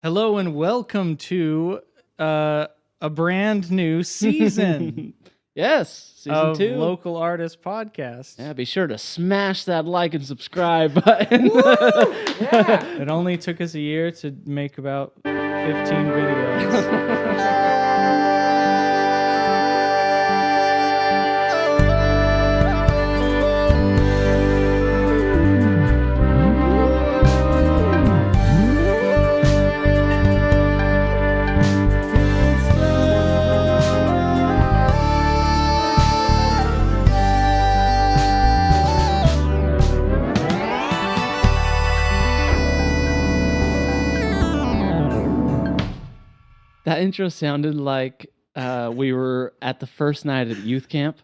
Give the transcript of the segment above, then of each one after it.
Hello and welcome to a brand new season Yes, season of 2. Local Artist Podcast. Yeah, be sure to smash that like and subscribe button. It only took us a year to make about 15 videos. That intro sounded like we were at the first night at youth camp,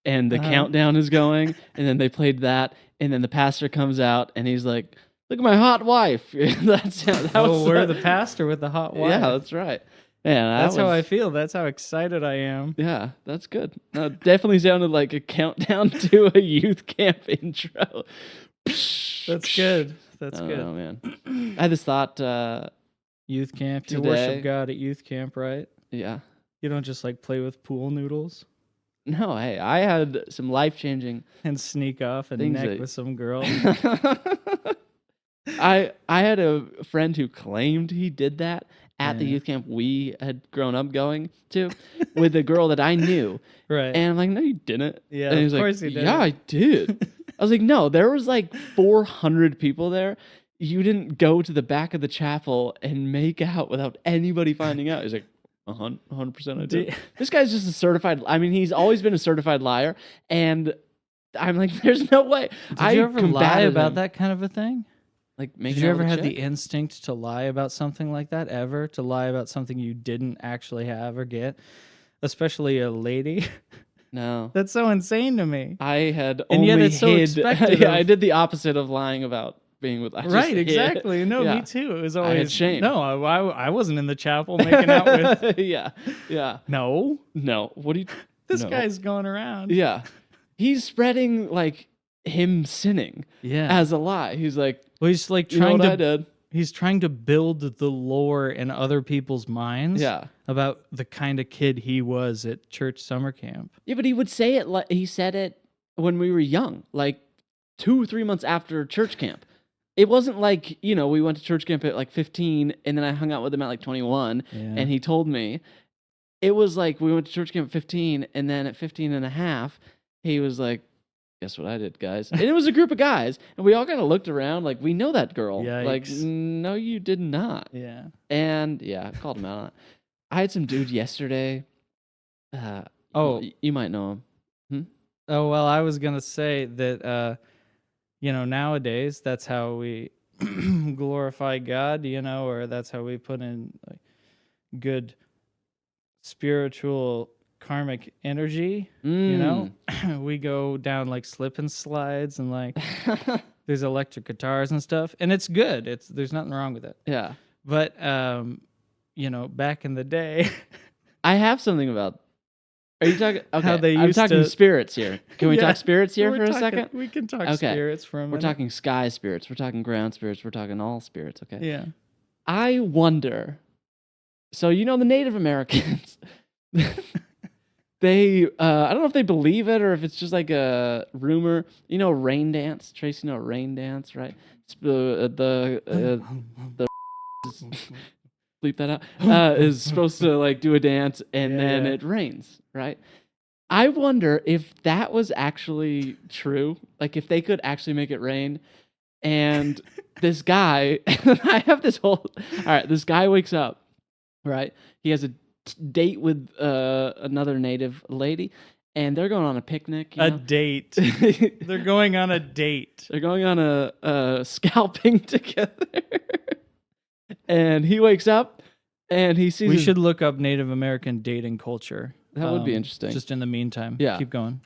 and the countdown is going, and then they played that, and then the pastor comes out, and he's like, "Look at my hot wife." We're the pastor with the hot wife. Yeah, that's right. Man, That's how I feel. That's how excited I am. Yeah, that's good. No, it definitely sounded like a countdown to a youth camp intro. That's good. That's good. Oh man, I had this thought. Youth camp. You Today- worship God at youth camp, right? Yeah. You don't just like play with pool noodles No, hey, I had some life-changing. and sneak off and Things neck that- with some girl. I had a friend who claimed he did that at the Yeah. youth camp we had grown up going to with a girl that I knew. Right. And I'm like, no, you didn't. Yeah, and he of was course like, he did. yeah, I did. I was like, no, there was like 400 people there. You didn't go to the back of the chapel and make out without anybody finding out. He's like, 100% I did. This guy's just a certified, I mean, he's always been a certified liar. And I'm like, there's no way. Did you ever lie about that kind of a thing? Like, Did you ever have the instinct to lie about something like that ever? To lie about something you didn't actually have or get? Especially a lady? No. That's so insane to me. I had And only yet it's so hid. expected Yeah, of- I did the opposite of lying about being with. I just Right, hid. exactly. No, Yeah. me too. It was I always had shame. No, I wasn't in the chapel making out with. Yeah. No, No. What do you? this No. guy's going around. Yeah. He's spreading like him sinning Yeah. as a lie. He's like, Well, he's like you know trying what I to. did? He's trying to build the lore in other people's minds. Yeah. About the kind of kid he was at church summer camp. Yeah, but he would say it like he said it when we were young, like 2-3 months after church camp. It wasn't like, we went to church camp at like 15 and then I hung out with him at like 21 Yeah. and he told me. It was like we went to church camp at 15 and then at 15 and a half, he was like, guess what I did, guys? And it was a group of guys and we all kind of looked around like, we know that girl. Like, Yikes. no, you did not. Yeah. And yeah, I called him out on it. I had some dude yesterday. Oh. You might know him. Oh, well, I was going to say that, nowadays that's how we glorify God, or that's how we put in like good spiritual karmic energy, we go down like slip and slides and like there's electric guitars and stuff. And it's good. There's nothing wrong with it. Yeah. But, back in the day, I have something about. Are you talking? Okay, How they I'm used talking to- spirits here. Can we Yeah, talk spirits here we're for a talking- second? We can talk Okay. spirits for a We're minute. talking sky spirits. We're talking ground spirits. We're talking all spirits. Okay. Yeah. I wonder. So the Native Americans, they I don't know if they believe it or if it's just like a rumor. Rain dance. Tracy, rain dance, right? The bleep that out, is supposed to like do a dance and then it rains, right? I wonder if that was actually true, like if they could actually make it rain. And this guy, I have this all right, this guy wakes up, right? He has a date with another native lady and they're going on a picnic. A date. They're going on a date. They're going on a scalping together. And he wakes up and he sees We his- should look up Native American dating culture. That would be interesting. Just in the meantime. Yeah. Keep going.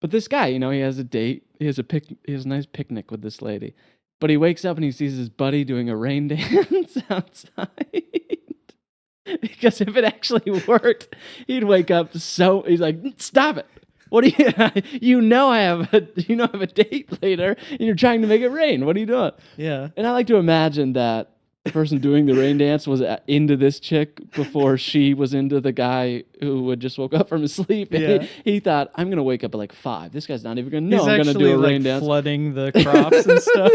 But this guy, he has a date. He has a nice picnic with this lady. But he wakes up and he sees his buddy doing a rain dance outside. Because if it actually worked, he'd wake up he's like, stop it. What do you I have a date later and you're trying to make it rain. What are you doing? Yeah. And I like to imagine that the person doing the rain dance was into this chick before she was into the guy who had just woke up from his sleep. And Yeah. he thought, I'm going to wake up at like 5. This guy's not even going to know He's I'm going to actually do a like rain dance. flooding the crops and stuff.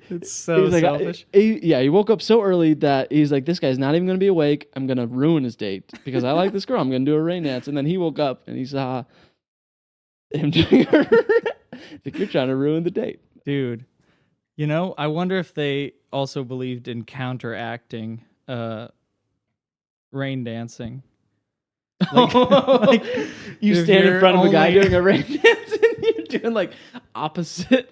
It's so He's like, selfish. He woke up so early that he's like, this guy's not even going to be awake. I'm going to ruin his date because I like this girl. I'm going to do a rain dance. And then he woke up and he saw him doing her. Like, you're trying to ruin the date. Dude, I wonder if they also believed in counteracting rain dancing. Like, You if stand in you're front of a guy only- doing a rain dance and you're doing like opposite.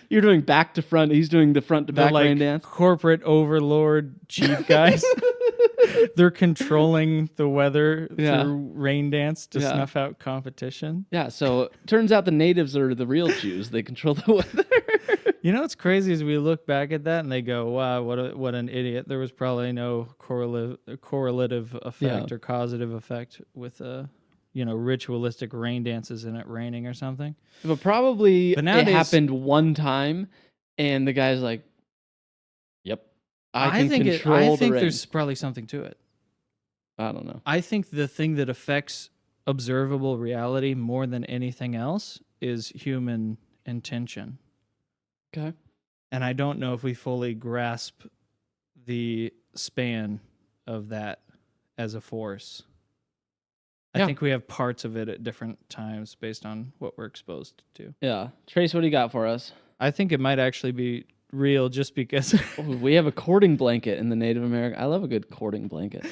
You're doing back to front. He's doing the front to the back like rain dance. corporate overlord chief guys. They're controlling the weather Yeah. through rain dance to Yeah. snuff out competition. Yeah, so turns out the natives are the real Jews. They control the weather. What's crazy is we look back at that and they go, "Wow, what an idiot!" There was probably no correlative effect or causative effect with ritualistic rain dances and it raining or something. But probably But it nowadays- happened one time, and the guy's like, "Yep, I can control I the think rain." there's probably something to it. I don't know. I think the thing that affects observable reality more than anything else is human intention. Okay. And I don't know if we fully grasp the span of that as a force. I Yeah. think we have parts of it at different times based on what we're exposed to. Yeah, Trace, what do you got for us? I think it might actually be real just because Oh, we have a courting blanket in the Native American. I love a good courting blanket.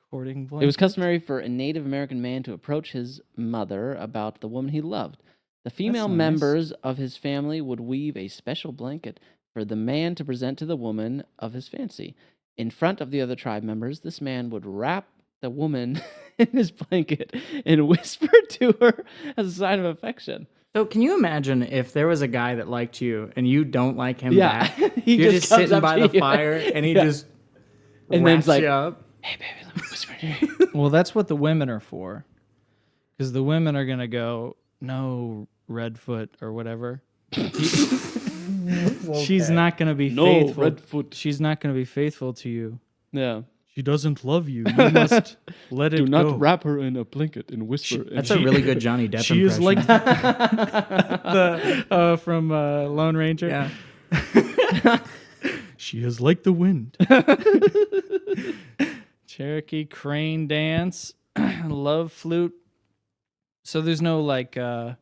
courting It was blanket. customary for a Native American man to approach his mother about the woman he loved. The female nice. members of his family would weave a special blanket for the man to present to the woman of his fancy. In front of the other tribe members, this man would wrap the woman in his blanket and whisper to her as a sign of affection. So can you imagine if there was a guy that liked you and you don't like him Yeah. back? He You're just just comes sitting up by to the you. fire and he Yeah. just And then wraps it's like, you up. hey, baby, let me whisper in your ear. Well, that's what the women are for. Because the women are going to go, no, Redfoot or whatever. She's not going to be No, faithful. Redfoot. She's not going to be faithful to you. Yeah. She doesn't love you. You must let it Do not go. wrap her in a blanket and whisper. That's a really good Johnny Depp She is impression. like the from Lone Ranger. Yeah. She is like the wind. Cherokee crane dance, love flute. So there's no like. I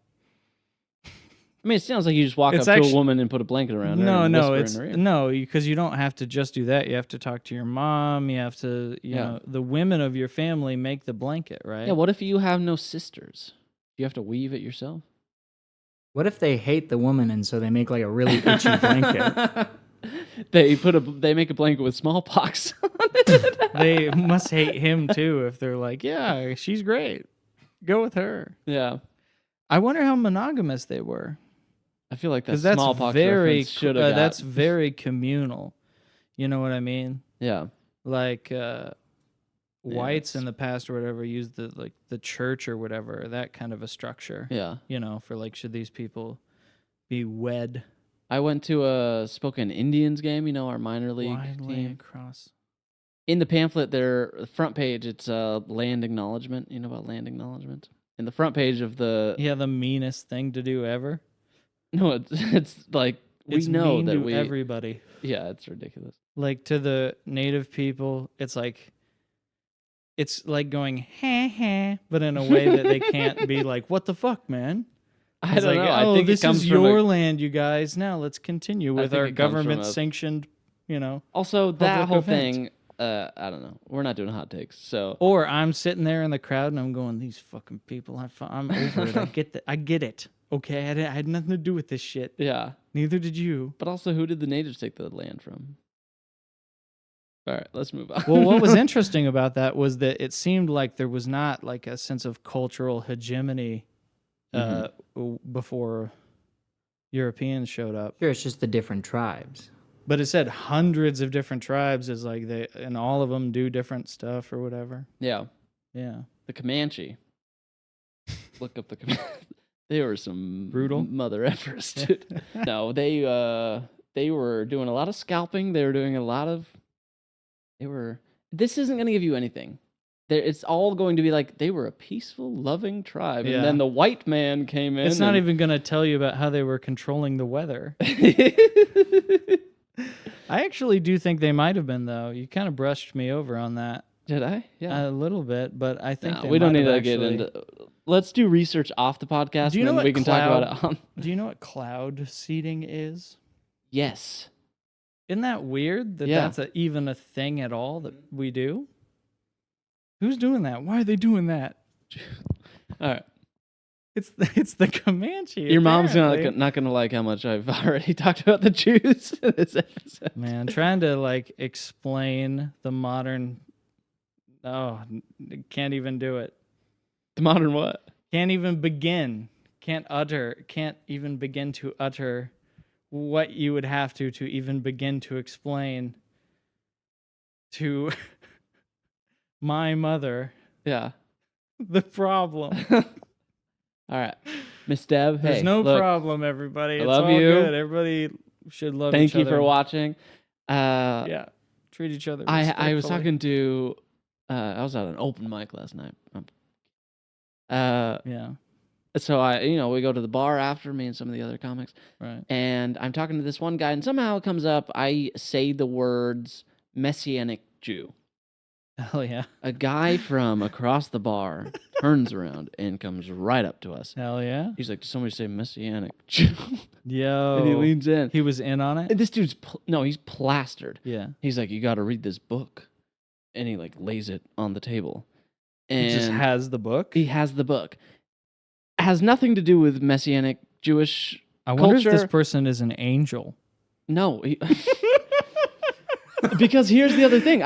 mean, it sounds like you just walk up It's to a actually- woman and put a blanket around her. No, and no, whisper it's in her ear. no, because you don't have to just do that. You have to talk to your mom. You have to, you Yeah. know, the women of your family make the blanket, right? Yeah. What if you have no sisters? Do you have to weave it yourself? What if they hate the woman and so they make like a really itchy blanket? They make a blanket with smallpox. They must hate him too if they're like, yeah, she's great. Go with her. Yeah. I wonder how monogamous they were. I feel like that Because that's smallpox very reference should have that's very communal. You know what I mean? Yeah. Like whites it's- in the past or whatever used the church or whatever, that kind of a structure. Yeah. You know, for like, should these people be wed I went to a Spokane Indians game, our minor league widely team. across? In the pamphlet, the front page, it's land acknowledgement. You know about land acknowledgement? In the front page of the Yeah, the meanest thing to do ever. no, it's like It's we know mean that to we everybody. yeah, it's ridiculous. Like to the native people, it's like going ha ha, but in a way that they can't be like, what the fuck, man? I It's don't like, know. oh, I think this it comes is from your a, land, you guys. Now let's continue I with think our it comes from government a- sanctioned, also that public whole event. thing. I don't know. We're not doing hot takes, so Or I'm sitting there in the crowd and I'm going, these fucking people. I'm over it. I get that. I get it. Okay, I had nothing to do with this shit. yeah. Neither did you. But also, who did the natives take the land from? All right, let's move on. Well, what was interesting about that was that it seemed like there was not like a sense of cultural hegemony before Europeans showed up. Sure, it's just the different tribes. But it said hundreds of different tribes is like and all of them do different stuff or whatever. Yeah, Yeah. the Comanche. Look up the Comanche. They were some Brutal? mother effers, dude. No, they they were doing a lot of scalping. They were doing a lot of. This isn't going to give you anything. It's all going to be like they were a peaceful, loving tribe, and then the white man came in. It's not even going to tell you about how they were controlling the weather. I actually do think they might have been, though. You kind of brushed me over on that. Did I? Yeah, a little bit, but I think we don't need to get into. Let's do research off the podcast. Do you know and what we can talk about it on? Do you know what cloud seeding is? Yes. Isn't that weird that that's even a thing at all that we do? Who's doing that? Why are they doing that? All right. It's the Comanche. Your mom's not gonna like how much I've already talked about the Jews in this episode. Man, trying to like explain the modern. Oh, can't even do it. The modern what? Can't even begin. Can't even begin to utter what you would have to even begin to explain to my mother. Yeah. The problem. All right. Miss Deb, There's no problem, everybody. It's love all you. good. Everybody should love each other. Thank you for watching. Yeah. Treat each other I was talking to I was at an open mic last night. Yeah. So we go to the bar after, me and some of the other comics. Right. And I'm talking to this one guy, and somehow it comes up, I say the words Messianic Jew. Hell yeah. A guy from across the bar turns around and comes right up to us. Hell yeah. He's like, did somebody say Messianic Jew? Yo. And he leans in. He was in on it? And this dude's, he's plastered. Yeah. He's like, you got to read this book. And he like lays it on the table. And he just has the book? He has the book. It has nothing to do with Messianic Jewish I wonder culture. if this person is an angel. No. Because here's the other thing.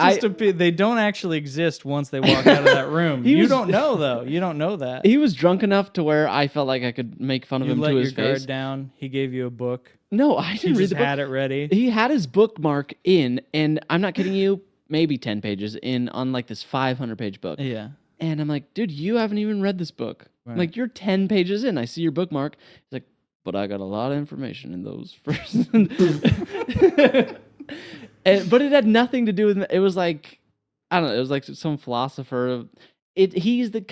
They don't actually exist once they walk out of that room. You don't know, though. You don't know that. He was drunk enough to where I felt like I could make fun of him to his face. You let your guard down. He gave you a book. No, I didn't read the book. He had it ready. He had his bookmark in, and I'm not kidding you, maybe 10 pages in on like this 500-page book. Yeah. And I'm like, dude, you haven't even read this book. Right. I'm like, you're 10 pages in. I see your bookmark. He's like, but I got a lot of information in those first. But it had nothing to do with it. Was like, I don't know. It was like some philosopher. He's the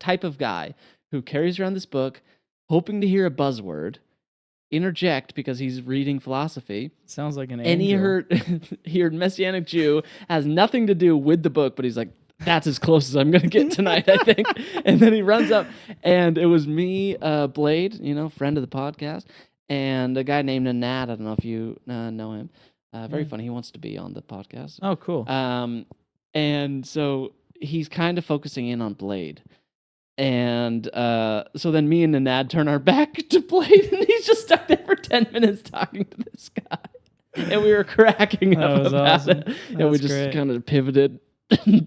type of guy who carries around this book, hoping to hear a buzzword, interject because he's reading philosophy. Sounds like an angel. And he heard Messianic Jew, has nothing to do with the book, but he's like, that's as close as I'm going to get tonight, I think. And then he runs up, and it was me, Blade, friend of the podcast, and a guy named Anad. I don't know if you know him. Very funny. He wants to be on the podcast. Oh, cool. And so he's kind of focusing in on Blade. And so then me and Anad turn our back to Blade, and he's just stuck there for 10 minutes talking to this guy. And we were cracking up about awesome. it. And we just kind of pivoted,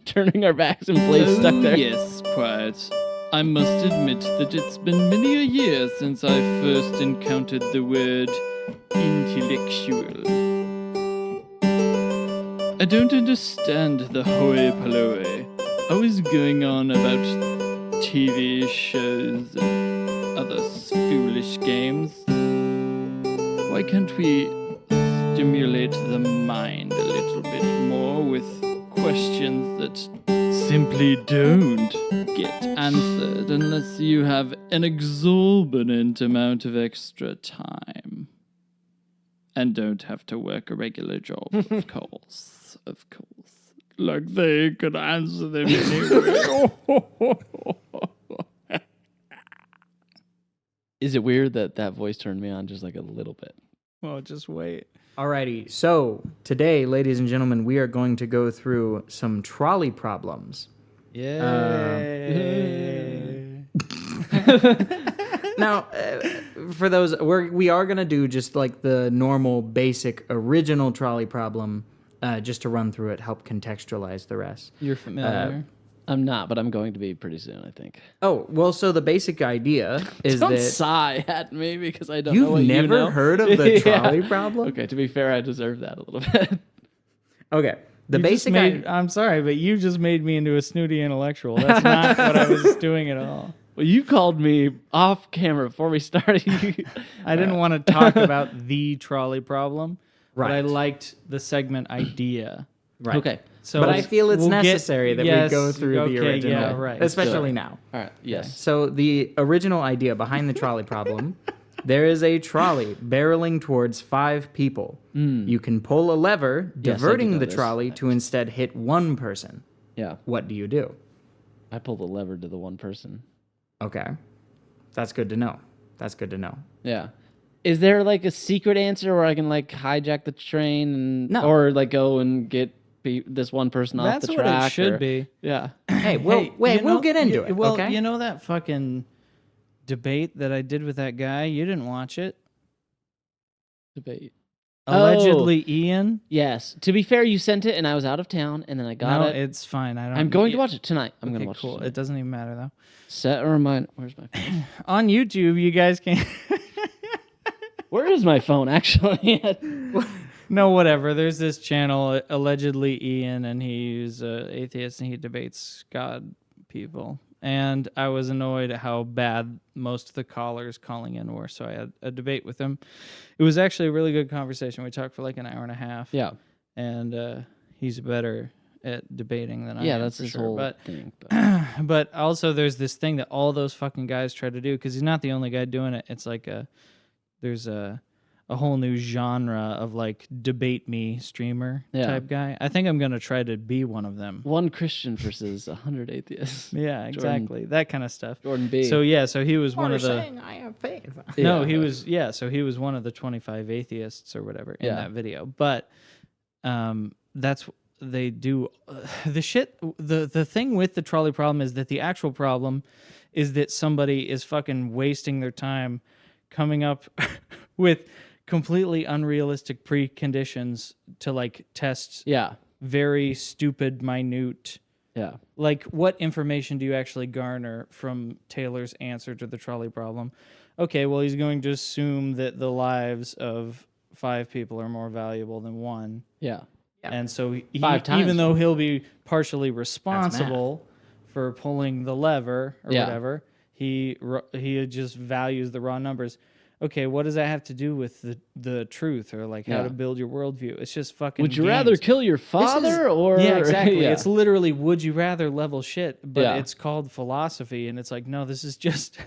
turning our backs, and Blade's stuck there. Yes, quite. I must admit that it's been many a year since I first encountered the word intellectual. I don't understand the hoi polloi always going on about TV shows and other foolish games. Why can't we stimulate the mind a little bit more with questions that simply don't get answered unless you have an exorbitant amount of extra time? And don't have to work a regular job, of course. Of course. Like they could answer them anyway. Is it weird that voice turned me on just like a little bit? Well, just wait. Alrighty, so today, ladies and gentlemen, we are going to go through some trolley problems. Yay! Now, for those, we are going to do just like the normal, basic, original trolley problem, just to run through it, help contextualize the rest. You're familiar? I'm not, but I'm going to be pretty soon, I think. Oh, well, so the basic idea is Don't that... sigh at me because I don't know what You've never heard of the trolley problem? Okay, to be fair, I deserve that a little bit. Okay, the basic... I'm sorry, but you just made me into a snooty intellectual. That's not what I was doing at all. Well, you called me off camera before we started. I didn't want to talk about the trolley problem, but I Right. liked the segment idea. Right. Okay. So But I feel it's we'll get- necessary that yes, we go through the okay, original, yeah, right. especially now. All right. Yes. So the original idea behind the trolley problem, there is a trolley barreling towards 5 people. You can pull a lever, Yes, I do diverting know the this. trolley to instead hit one person. Yeah. What do you do? I pulled the lever to the one person. Okay. That's good to know. That's good to know. Yeah. Is there like a secret answer where I can like hijack the train and No. or like go and get this one person off That's the what track? it should or- be. Yeah. Hey, we'll get into it, Well, okay? you know that fucking debate that I did with that guy? You didn't watch it. Debate. Allegedly, Ian. Yes. To be fair, you sent it and I was out of town and then I got No, it. it's fine. I don't. I'm going to watch it tonight. I'm going Okay, to watch cool. it. Tonight. It doesn't even matter though. Set a reminder. Where's my phone? On YouTube, you guys can. Where is my phone actually? No, whatever. There's this channel, allegedly Ian, and he's an atheist and he debates God people. And I was annoyed at how bad most of the callers calling in were, so I had a debate with him. It was actually a really good conversation. We talked for like an hour and a half. Yeah. And he's better at debating than I am. Yeah, that's for his sure. whole But thing. But but also there's this thing that all those fucking guys try to do, because he's not the only guy doing it. It's like there's a whole new genre of like debate me streamer Yeah. type guy. I think I'm gonna try to be one of them. one Christian versus 100 atheists. Yeah, exactly. That kind of stuff. Jordan B. So yeah, so he was one of the saying I have faith. no, Yeah. he was so he was one of the 25 atheists or whatever in Yeah. that video. But that's they do the shit. The thing with the trolley problem is that the actual problem is that somebody is fucking wasting their time coming up with completely unrealistic preconditions to like test Yeah. very stupid, minute. Yeah. Like, what information do you actually garner from Taylor's answer to the trolley problem? Okay, well, he's going to assume that the lives of 5 people are more valuable than 1. Yeah. And so, 5 times. even though he'll be partially responsible for pulling the lever or Yeah. whatever, he just values the raw numbers. Okay, what does that have to do with the truth or like how Yeah. to build your worldview? It's just fucking. Would you rather games. kill your father or Yeah, exactly. Yeah. It's literally would you rather level shit, but Yeah. it's called philosophy, and it's like, no, this is just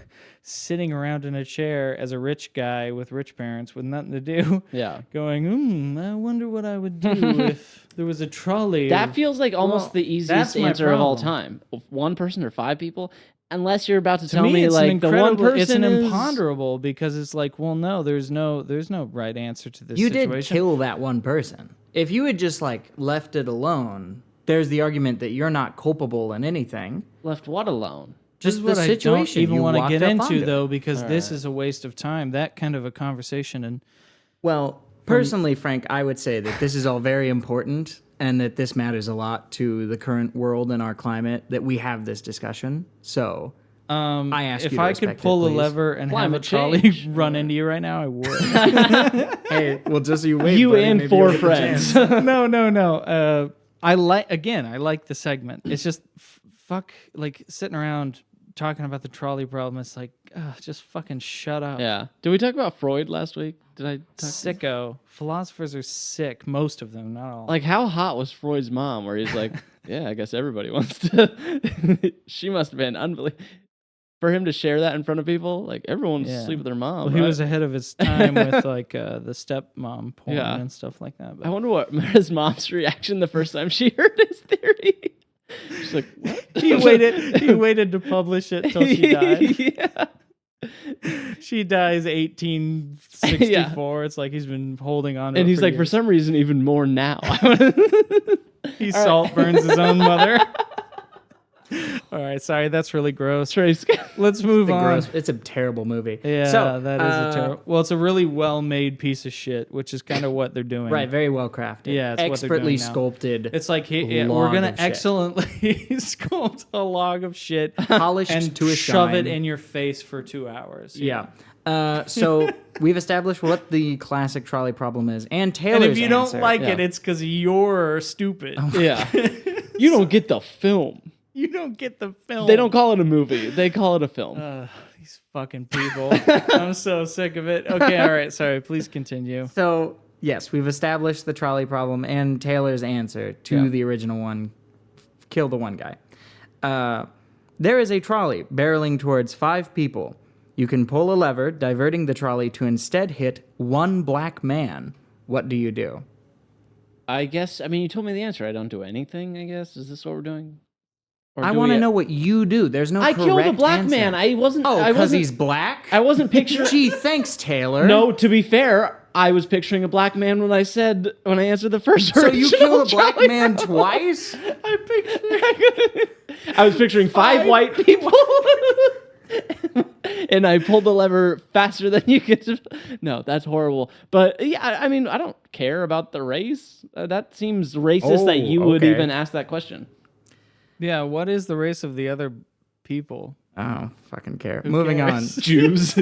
sitting around in a chair as a rich guy with rich parents with nothing to do, Yeah. going, I wonder what I would do if there was a trolley. That feels like almost Well, the that's easiest my answer of all problem. time. One person or 5 people, unless you're about to to tell me it's an like the one incredible- person it's an is... imponderable because it's like, well, no, there's no right answer to this You situation. did kill that one person. If you had just like left it alone, there's the argument that you're not culpable in anything. left what alone? This Just is the what I don't situation even you want to walked get up into onto. though, because this Alright. is a waste of time. That kind of a conversation, and Well, personally, Frank, I would say that this is all very important and that this matters a lot to the current world and our climate that we have this discussion. So I ask if you to I could respect it, pull a please. lever and have a Climate trolley change. run into you right now, I would. Hey, well, just so you wait. You buddy, and maybe 4 you'll get the friends. chance. no. I like the segment. It's just fuck like sitting around talking about the trolley problem. It's like, just fucking shut up. Yeah. Did we talk about Freud last week? Did I talk Sicko. Philosophers are sick. Most of them, not all. Like, how hot was Freud's mom where he's like, yeah, I guess everybody wants to. She must have been unbelievable. For him to share that in front of people, like, everyone wants to Yeah. sleep with their mom. Well, he right? was ahead of his time with like the stepmom porn Yeah. and stuff like that. I But wonder what his mom's reaction the first time she heard his theory. She's like, what? he waited to publish it till she died. Yeah. She dies 1864. It's like he's been holding on to And it he's like, for years. some reason, even more now. He salt burns his own mother. All right, sorry, that's really gross. Trace. Let's move on. Gross. It's a terrible movie. Yeah, So, that is a terrible. Well, it's a really well-made piece of shit, which is kind of what they're doing. Right, very well crafted. Yeah, it's what they're expertly doing now. sculpted, It's like we're log gonna of shit. excellently sculpt a log of shit polished and to a shove shine. it in your face for 2 hours. Yeah. So we've established what the classic trolley problem is, and Taylor's And if you don't answer. like Yeah. it, it's because you're stupid. Yeah. You don't get the film. You don't get the film. They don't call it a movie. They call it a film. These fucking people. I'm so sick of it. Okay, all right. Sorry. Please continue. So, yes, we've established the trolley problem and Taylor's answer to the original one. Kill the one guy. There is a trolley barreling towards 5 people. You can pull a lever, diverting the trolley to instead hit one black man. What do you do? I guess, I mean, you told me the answer. I don't do anything, I guess. Is this what we're doing? Or I do want to we- know what you do. There's no I correct killed a black answer. man. I wasn't. Oh, I because wasn't. he's black? I wasn't picturing. Gee, thanks, Taylor. No, to be fair, I was picturing a black man when I answered the first. So you original killed a black trolley man problem. twice? I was picturing 5 white people. And I pulled the lever faster than you could. No, that's horrible. But yeah, I mean, I don't care about the race. That seems racist that you would okay. even ask that question. Yeah. What is the race of the other people? I don't fucking care. Moving cares? on. Jews.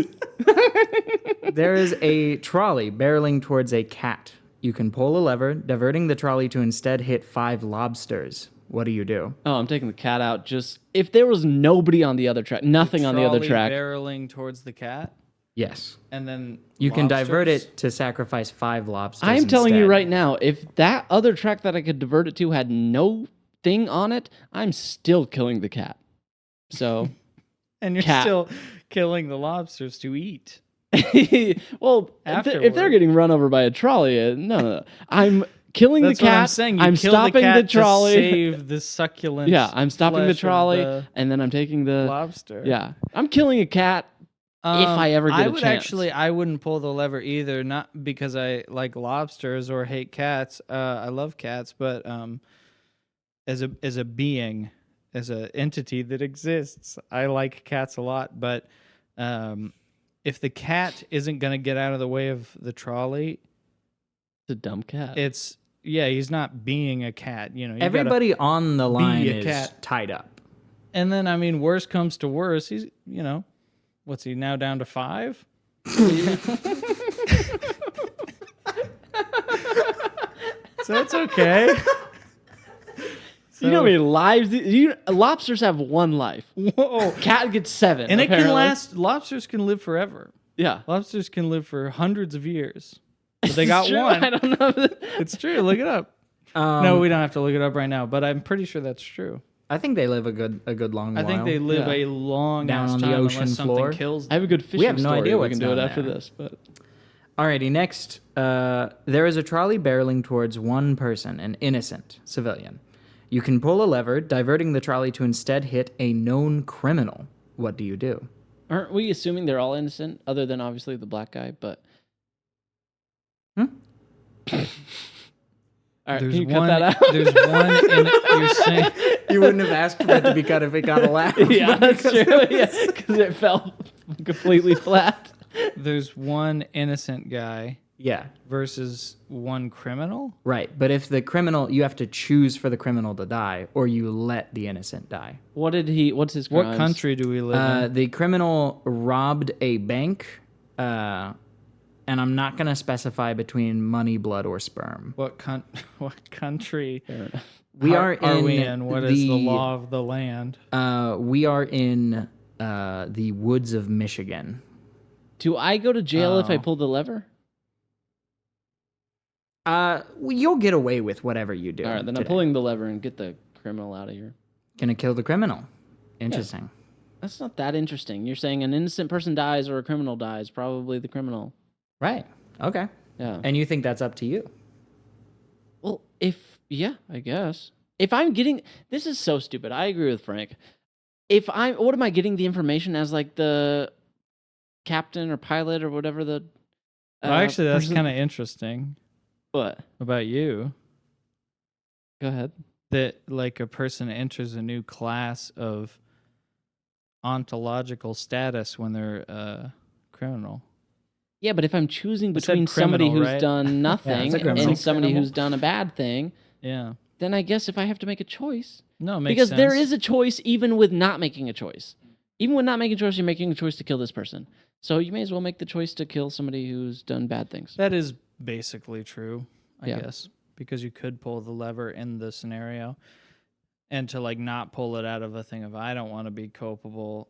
There is a trolley barreling towards a cat. You can pull a lever, diverting the trolley to instead hit 5 lobsters. What do you do? Oh, I'm taking the cat out. Just if there was nobody on the other track, nothing on the other Trolley track. barreling towards the cat, Yes. and then You can divert lobsters? it to sacrifice 5 lobsters. I am telling you instead. right now, if that other track that I could divert it to had no thing on it, I'm still killing the cat. So, And you're cat. still killing the lobsters to eat. well, if they're Afterward. getting run over by a trolley, no. I'm killing That's the cat. what I'm saying. You I'm kill stopping the, cat the trolley. to save the succulent. Yeah, I'm stopping the flesh of trolley, the and then I'm taking the lobster. Yeah, I'm killing a cat. If I ever get I a would chance. actually, I wouldn't pull the lever either. Not because I like lobsters or hate cats. I love cats, but as a being, as an entity that exists, I like cats a lot. But if the cat isn't gonna get out of the way of the trolley, It's a dumb cat. he's not being a cat. You know, you gotta- Everybody on the line a is cat. tied up. And then I mean, worst comes to worst, he's what's he now down to 5? So it's okay. you know how many lives? Lobsters have 1 life. Whoa. Cat gets 7. And it can apparently. last. Lobsters can live forever. Yeah. Lobsters can live for hundreds of years. But they Is got this true? one. I don't know. It's true. Look it up. No, we don't have to look it up right now. But I'm pretty sure that's true. I think they live a good long while. I think they live Yeah. a long Down ass on the time ocean unless something floor. kills I have a good fishing We have no story. idea We what's can do it down after there. this, but Alrighty, next. There is a trolley barreling towards one person, an innocent civilian. You can pull a lever, diverting the trolley to instead hit a known criminal. What do you do? aren't we assuming they're all innocent, other than obviously the black guy? But Hmm? all right, There's can you one. cut that out? There's one. You're saying You wouldn't have asked for it to be cut if it got a laugh. Yeah, that's true. Yeah, because it fell completely flat. there's one innocent guy Yeah, versus one criminal. right. But if the criminal, you have to choose for the criminal to die, or you let the innocent die. What's his crimes? What country do we live in? The criminal robbed a bank, and I'm not going to specify between money, blood, or sperm. What country We are we in in? What is the law of the land? We are in the woods of Michigan. Do I go to jail if I Oh. pull the lever? You'll get away with whatever you do. All right, then I'm today. pulling the lever and get the criminal out of here. Gonna kill the criminal. Interesting. That's not that interesting. You're saying an innocent person dies or a criminal dies. Probably the criminal. Right. Okay. Yeah. And you think that's up to you? Well, I guess. If I'm getting, this is so stupid. I agree with Frank. What am I getting the information as, like, the captain or pilot or whatever the Well, actually, that's person- kind of interesting What? about you. Go ahead. That like a person enters a new class of ontological status when they're a criminal. Yeah, but if I'm choosing I said between somebody criminal, who's right? done nothing it's a criminal. and somebody Criminal. who's done a bad thing, Yeah. then I guess if I have to make a choice, No, it makes because sense. there is a choice even with not making a choice. Even with not making a choice, you're making a choice to kill this person. So you may as well make the choice to kill somebody who's done bad things. That is basically true, I Yeah. guess, because you could pull the lever in the scenario. and to like not pull it out of a thing of I don't want to be culpable.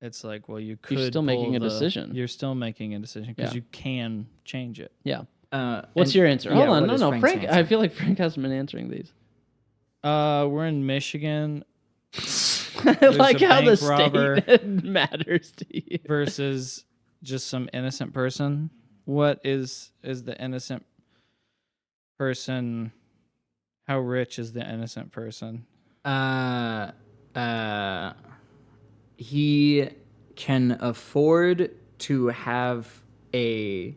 It's like, well, you could. You're still making a decision. You're still making a decision because Yeah. you can change it. Yeah. and- What's your answer? yeah, Hold on, what no, is no, Frank's Frank. answer? I feel like Frank hasn't been answering these. We're in Michigan I like a how the bank robber. state matters to you. versus just some innocent person. What is the innocent person? How rich is the innocent person? He can afford to have a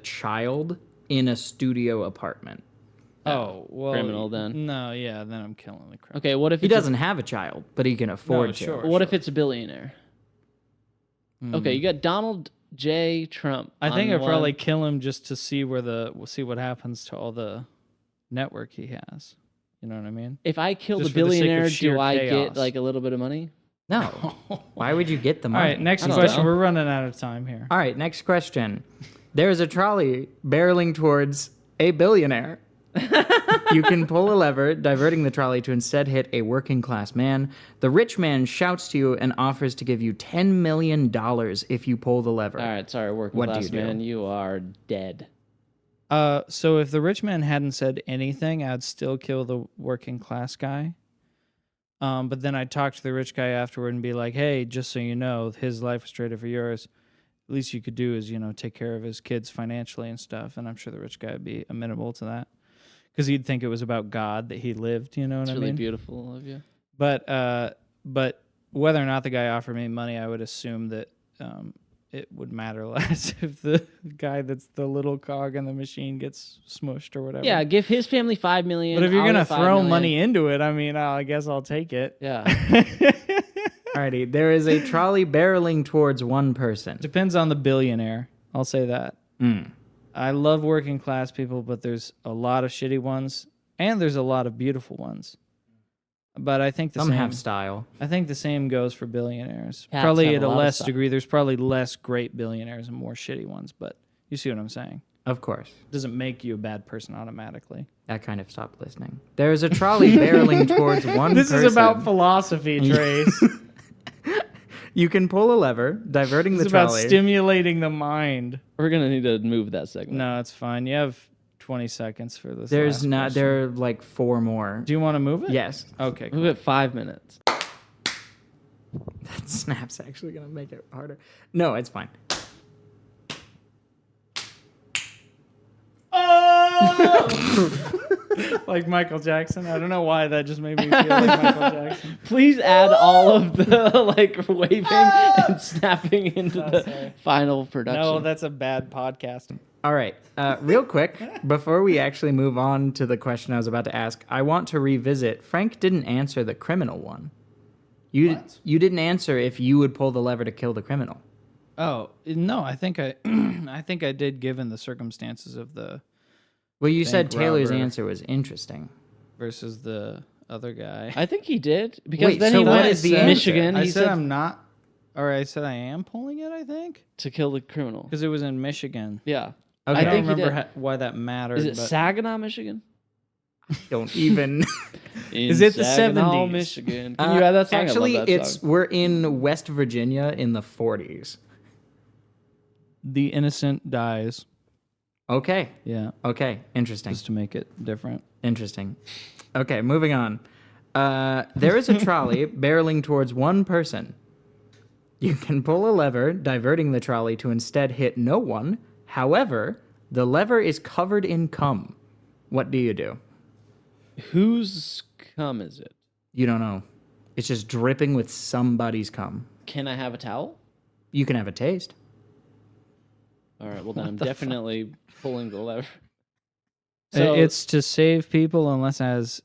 child in a studio apartment. Oh, well, criminal then. No, yeah, then I'm killing the criminal. Okay, what if He it's a- doesn't have a child, but he can afford to. sure. what if it's a billionaire? Hmm. Okay, you got Donald J. Trump. I think on I'd probably one. kill him just to see what happens to all the network he has. You know what I mean? If I kill Just the for the sake of billionaire, sheer do I chaos. get like a little bit of money? No. Why would you get the All money? right, next I don't question. know. We're running out of time here. All right, next question. There is a trolley barreling towards a billionaire. You can pull a lever, diverting the trolley to instead hit a working class man. The rich man shouts to you and offers to give you $10 million if you pull the lever. All right, sorry, working What do class you do? man, you are dead. So if the rich man hadn't said anything, I'd still kill the working class guy. But then I'd talk to the rich guy afterward and be like, hey, just so you know, his life was traded for yours. At least you could do is, take care of his kids financially and stuff. And I'm sure the rich guy would be amenable to that. Because he'd think it was about God that he lived, you know what It's I really mean? beautiful of you. But whether or not the guy offered me money, I would assume that it would matter less if the guy that's the little cog in the machine gets smushed or whatever. Yeah, give his family $5 million. But if you're I'll gonna get $5 throw million. money into it, I mean, I guess I'll take it. Yeah. Alrighty, there is a trolley barreling towards one person. Depends on the billionaire. I'll say that. Mm. I love working class people, but there's a lot of shitty ones, and there's a lot of beautiful ones. But I think Some have style. I think the same goes for billionaires. Cats Probably have at a a lot of less style. degree. There's probably less great billionaires and more shitty ones, but you see what I'm saying. Of course. Doesn't make you a bad person automatically. That kind of stopped listening. There is a trolley barreling towards one This person. is about philosophy, Trace. You can pull a lever, diverting It's the about trolley. stimulating the mind. We're going to need to move that segment. No, it's fine. You have 20 seconds for this. There's last not. question. There are like 4 more. Do you want to move it? Yes. Okay. Cool. Move it 5 minutes. That snap's actually gonna make it harder. No, it's fine. Like Michael Jackson. I don't know why that just made me feel like Michael Jackson. Please add all of the like waving and snapping into Oh, the sorry. final production. No, that's a bad podcast. All right. Real quick, before we actually move on to the question I was about to ask, I want to revisit. Frank didn't answer the criminal one. You didn't answer if you would pull the lever to kill the criminal. Oh no, I think I think I did given the circumstances of the Well, you said Bank Taylor's robber. answer was interesting. versus the other guy. I think he did because Wait, then so he what went is the to answer? Michigan. I He said said I'm not, or I said I am pulling it. I think to kill the criminal. because it was in Michigan. Yeah. Okay. I I don't think he remember did. why that mattered. Is it but Saginaw, Michigan? Don't even. Is it the Saginaw, 70s? Michigan? Can you add that song? Actually, I love that it's song. we're in West Virginia in the 40s. the innocent dies. Okay. Yeah, Okay. Interesting. just to make it different. Interesting. Okay, moving on. There is a trolley barreling towards one person. You can pull a lever, diverting the trolley to instead hit no one. However, the lever is covered in cum. What do you do? Whose cum is it? You don't know. It's just dripping with somebody's cum. Can I have a towel? You can have a taste. All right. Well, then I'm definitely pulling the lever. It's to save people unless it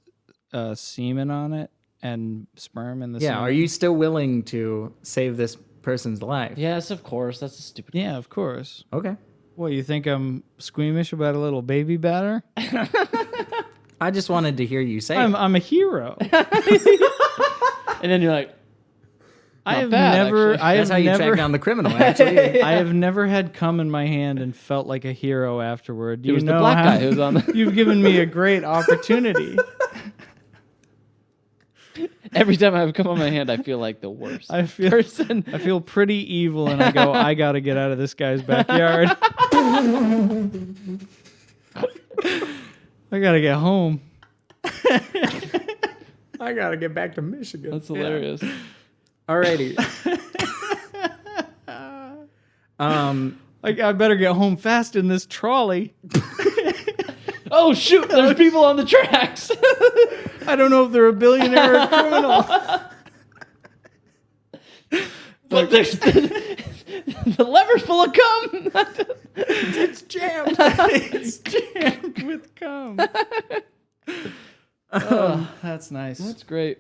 has semen on it and sperm in the Yeah, semen. are you still willing to save this person's life? Yes, of course. That's a stupid. Yeah, of course. Okay. What, you think I'm squeamish about a little baby batter? I just wanted to hear you say it. I'm a hero. And then you're like, I Not have bad, never. actually. I That's have how you never. track down the criminal, actually. I have never had cum in my hand and felt like a hero afterward. it was the black guy who was on the. You've given me a great opportunity. Every time I have come on my hand, I feel like the worst person. I feel pretty evil, and I go, I gotta get out of this guy's backyard. I gotta get home. I gotta get back to Michigan. That's hilarious. Alrighty. Like, I better get home fast in this trolley. Oh shoot! There's people on the tracks. I don't know if they're a billionaire or a criminal. But there's the lever's full of cum. It's jammed. It's jammed with cum. Oh, that's nice. That's great.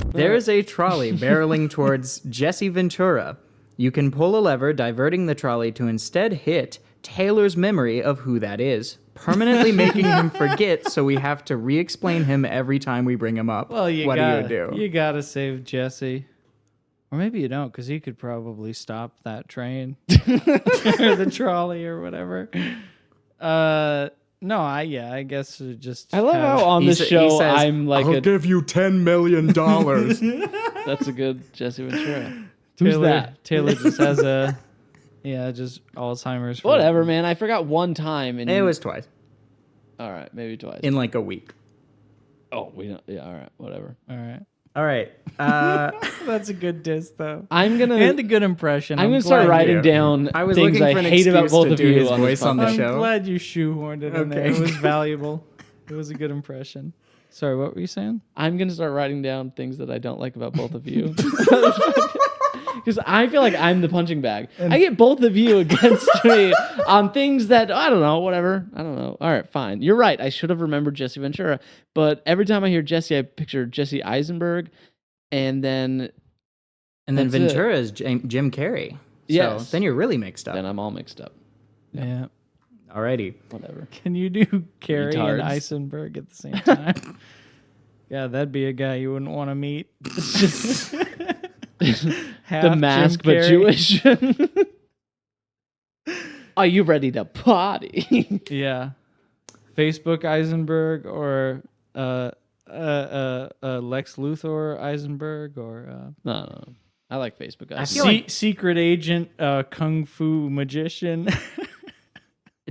There is a trolley barreling towards Jesse Ventura. You can pull a lever, diverting the trolley to instead hit Taylor's memory of who that is, permanently making him forget, so we have to re-explain him every time we bring him up. Well, what do you do? You gotta save Jesse. Or maybe you don't, because he could probably stop that train. Or the trolley or whatever. No, I guess just I love how on He this sa- he show says, I'm like I'll give you $10 million. That's a good Jesse Ventura. Who's that? Taylor just has just Alzheimer's. Whatever, man. I forgot one time. And It was twice all right, maybe twice. in like a week. Oh, we don't. Yeah, all right, whatever. All right. All right. That's a good diss, though. I'm gonna And a good impression. I'm gonna start glad writing you- down I was things looking I for an hate about excuse both to of do you his on this voice on the podcast. I'm show. glad you shoehorned it in there. Okay. It was valuable. It was a good impression. Sorry, what were you saying? I'm gonna start writing down things that I don't like about both of you. Because I feel like I'm the punching bag. I get both of you against me on things that, I don't know, whatever. I don't know. All right, fine. You're right. I should have remembered Jesse Ventura. But every time I hear Jesse, I picture Jesse Eisenberg. And then that's it. Ventura is Jim Carrey. So Yes. then you're really mixed up. Then I'm all mixed up. Yeah. Alrighty. Whatever. Can you do Carey and Retards. Eisenberg at the same time? Yeah, that'd be a guy you wouldn't want to meet. Half The mask, Jim but Carrey. Jewish. Are you ready to party? Yeah. Facebook Eisenberg or Lex Luthor Eisenberg or No. I like Facebook guys. feel like- secret agent kung fu magician.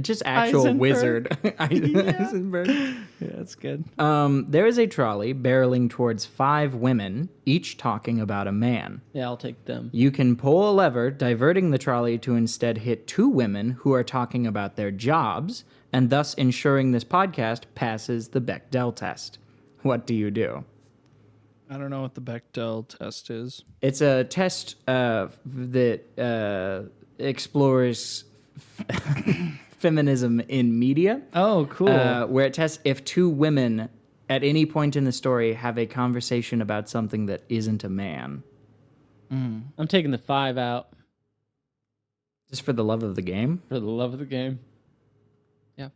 Just actual Eisenberg. wizard. Eisenberg. Yeah, that's good. There is a trolley barreling towards 5 women, each talking about a man. Yeah, I'll take them. You can pull a lever, diverting the trolley to instead hit 2 women who are talking about their jobs, and thus ensuring this podcast passes the Bechdel test. What do you do? I don't know what the Bechdel test is. It's a test that explores feminism in media. Oh, cool. Where it tests if 2 women at any point in the story have a conversation about something that isn't a man. I'm taking the 5 out Just for the love of the game. for the love of the game. Yeah.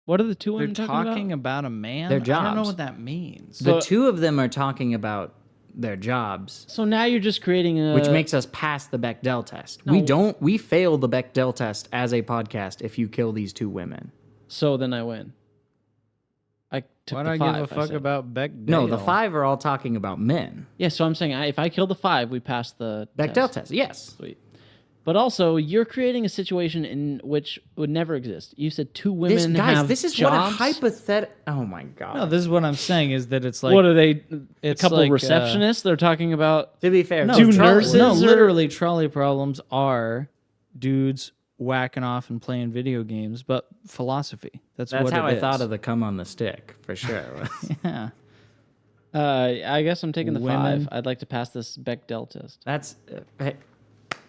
What are the 2 They're women talking about? about a man? Their I don't know jobs. what that means. The So- 2 of them are talking about their jobs, So now you're just creating a... which makes us pass the Bechdel test. No. We fail the Bechdel test as a podcast if you kill these 2 women. So then I win. I took Why the do I 5. give a fuck said. about Bechdel? No, the 5 are all talking about men. Yeah, so I'm saying if I kill the 5, we pass the Bechdel test, yes. Sweet. But also, you're creating a situation in which would never exist. You said 2 women have This is jobs. what a hypothetical... Oh my God. No, this is what I'm saying is that it's like What are they? A it's couple like, receptionists? They're talking about... to be fair, no, 2 trolley- nurses No, or- literally, trolley problems are dudes whacking off and playing video games, but philosophy. That's what how it I thought is. of the cum on the stick, for sure. Yeah. I guess I'm taking the Women. 5. I'd like to pass this Bechdel test. That's... hey,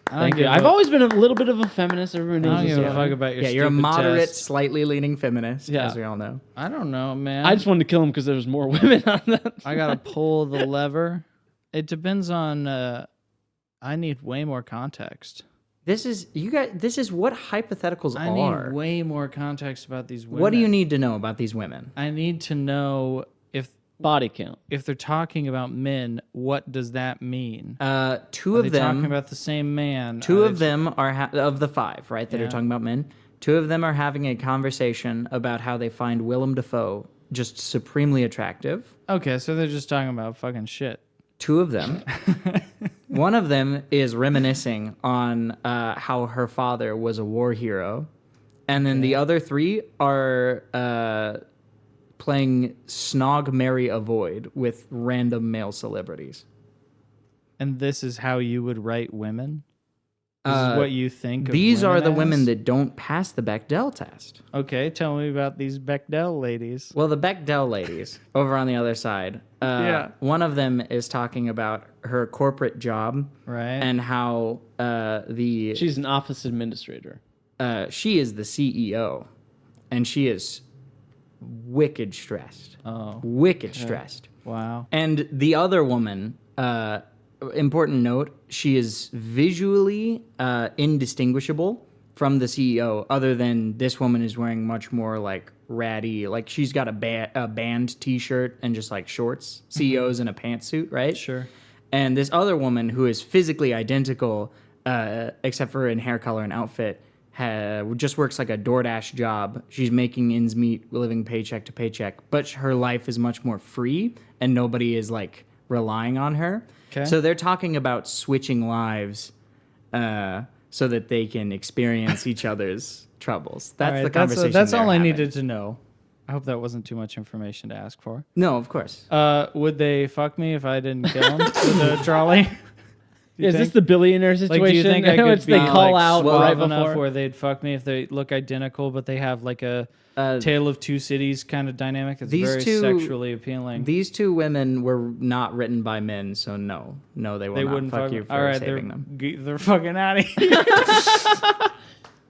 I don't Thank you. give I've a- always been a little bit of a feminist. Everyone I knows don't this. give a Yeah. fuck about your yeah, you're a stupid moderate, test. slightly leaning feminist, Yeah. as we all know. I don't know, man. I just wanted to kill him because there was more women on that. I gotta pull the lever. It depends on. I need way more context. This is what hypotheticals I are. need way more context about these women. What do you need to know about these women? I need to know Body count. if they're talking about men. What does that mean? 2 Are of they them, talking about the same man? 2 Are of they- them are of the 5, right? That are Yeah. talking about men. 2 of them are having a conversation about how they find Willem Dafoe just supremely attractive. Okay, so they're just talking about fucking shit. 2 of them. One of them is reminiscing on how her father was a war hero. And then the other 3 are playing Snog, Marry, Avoid with random male celebrities. And this is how you would write women? This is what you think of These are the women as? that don't pass the Bechdel test. Okay, tell me about these Bechdel ladies. Well, the Bechdel ladies over on the other side. Yeah. One of them is talking about her corporate job, Right. and how She's an office administrator. she is the CEO, and she is wicked stressed. Oh, Wicked stressed. wow. And the other woman, important note, she is visually indistinguishable from the CEO, other than this woman is wearing much more like ratty, like she's got a band t-shirt and just like shorts. CEO's in a pantsuit, right? Sure. And this other woman who is physically identical, except for in hair color and outfit, just works like a DoorDash job. She's making ends meet, living paycheck to paycheck, but her life is much more free and nobody is like relying on her. Okay. So they're talking about switching lives so that they can experience each other's troubles. That's All right, the conversation. That's they're all I having. needed to know. I hope that wasn't too much information to ask for. No, of course. Would they fuck me if I didn't kill them with a trolley? Is this the billionaire situation? Like, do you think I could which be they call like, out suave right enough before? where they'd fuck me if they look identical, but they have like a tale of two cities kind of dynamic? It's These very two- sexually appealing. These 2 women were not written by men, so no, they will They not wouldn't fuck you for all right, saving them. they're fucking out of here.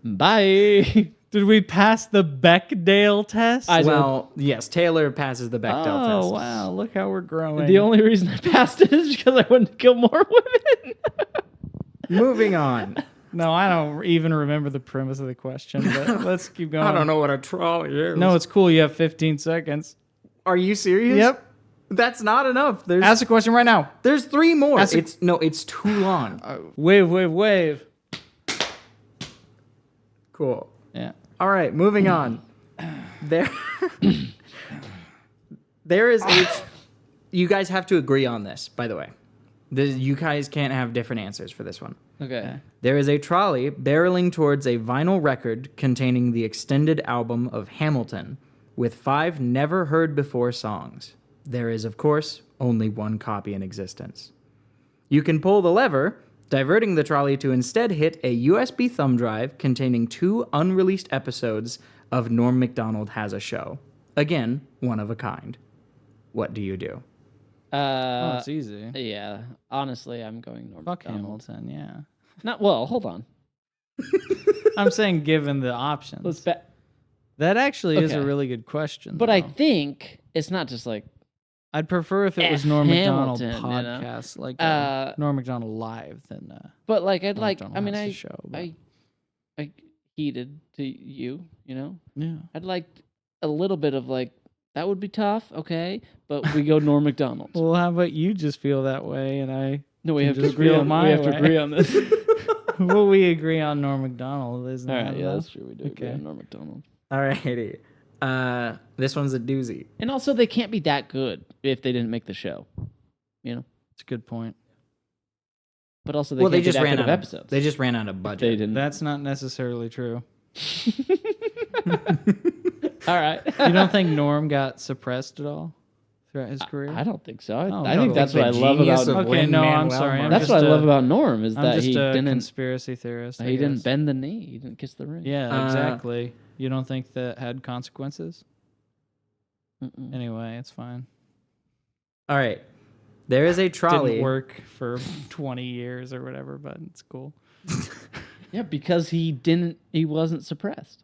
Bye. Did we pass the Bechdel test? Well, yes, Taylor passes the Bechdel test. Oh wow! Look how we're growing. The only reason I passed it is because I wanted to kill more women. Moving on. No, I don't even remember the premise of the question. But let's keep going. I don't know what a trolley is. No, it's cool. You have 15 seconds. Are you serious? Yep. That's not enough. Ask a question right now. There's 3 more. Ask a- It's too long. Wave. Cool. Yeah. All right, moving on. There is a you guys have to agree on this, by the way. You guys can't have different answers for this one. Okay. There is a trolley barreling towards a vinyl record containing the extended album of Hamilton with 5 never heard before songs. There is, of course, only one copy in existence. You can pull the lever, diverting the trolley to instead hit a USB thumb drive containing 2 unreleased episodes of Norm Macdonald Has a Show. Again, one of a kind. What do you do? Oh, it's easy. Yeah. Honestly, I'm going Norm Fuck Macdonald. Hamilton. Yeah. Not well. Hold on. I'm saying given the options. Let's bet. That actually is a Okay. really good question. But I though. think it's not just like I'd prefer if it was F. Norm Macdonald Hamilton, you know? podcast, like Norm Norm Macdonald live than But like I'd Norm like. Macdonald I mean, has a I show, but- I heeded to you. You know, yeah. I'd like a little bit of like that would be tough. Okay, but we go Norm Macdonald. Well, how about you just feel that way and I No, we can have to just agree feel on. my We have to way. agree on this. well, we agree on Norm Macdonald, isn't All that right, yeah, enough? that's true. We do agree Okay. on Norm Macdonald. Alrighty. This one's a doozy. And also, they can't be that good if they didn't make the show. You know, It's a good point. but also Well, can't they be just that ran good out of of episodes. They just ran out of They budget. didn't. That's not necessarily true. All right. You don't think Norm got suppressed at all throughout his career? I don't think so. Oh, I no. think that's The what I love genius about. of Okay, no, I'm Lin-Manuel sorry, I'm Miranda. That's just what I love a- about Norm is I'm that just he a didn't. conspiracy theorist. I He didn't guess. bend the knee. He didn't kiss the ring. Yeah, exactly. You don't think that had consequences? Mm-mm. Anyway, it's fine. All right. There is a trolley. Didn't work for 20 years or whatever, but it's cool. Yeah, because he didn't. He wasn't suppressed.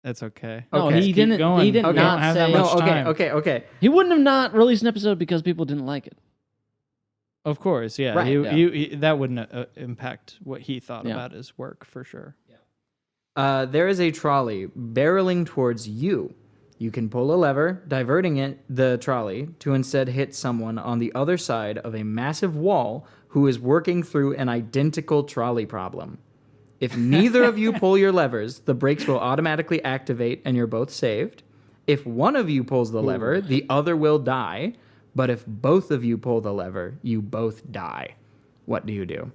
That's okay. No, Okay. he Keep didn't. going. He did Okay. not Don't have that say. No, much okay, time. okay. He wouldn't have not released an episode because people didn't like it. Of course, yeah. Right, yeah. He, that wouldn't impact what he thought Yeah. about his work for sure. There is a trolley barreling towards you. You can pull a lever, diverting the trolley, to instead hit someone on the other side of a massive wall who is working through an identical trolley problem. If neither of you pull your levers, the brakes will automatically activate and you're both saved. If one of you pulls the lever, the other will die. But if both of you pull the lever, you both die. What do you do?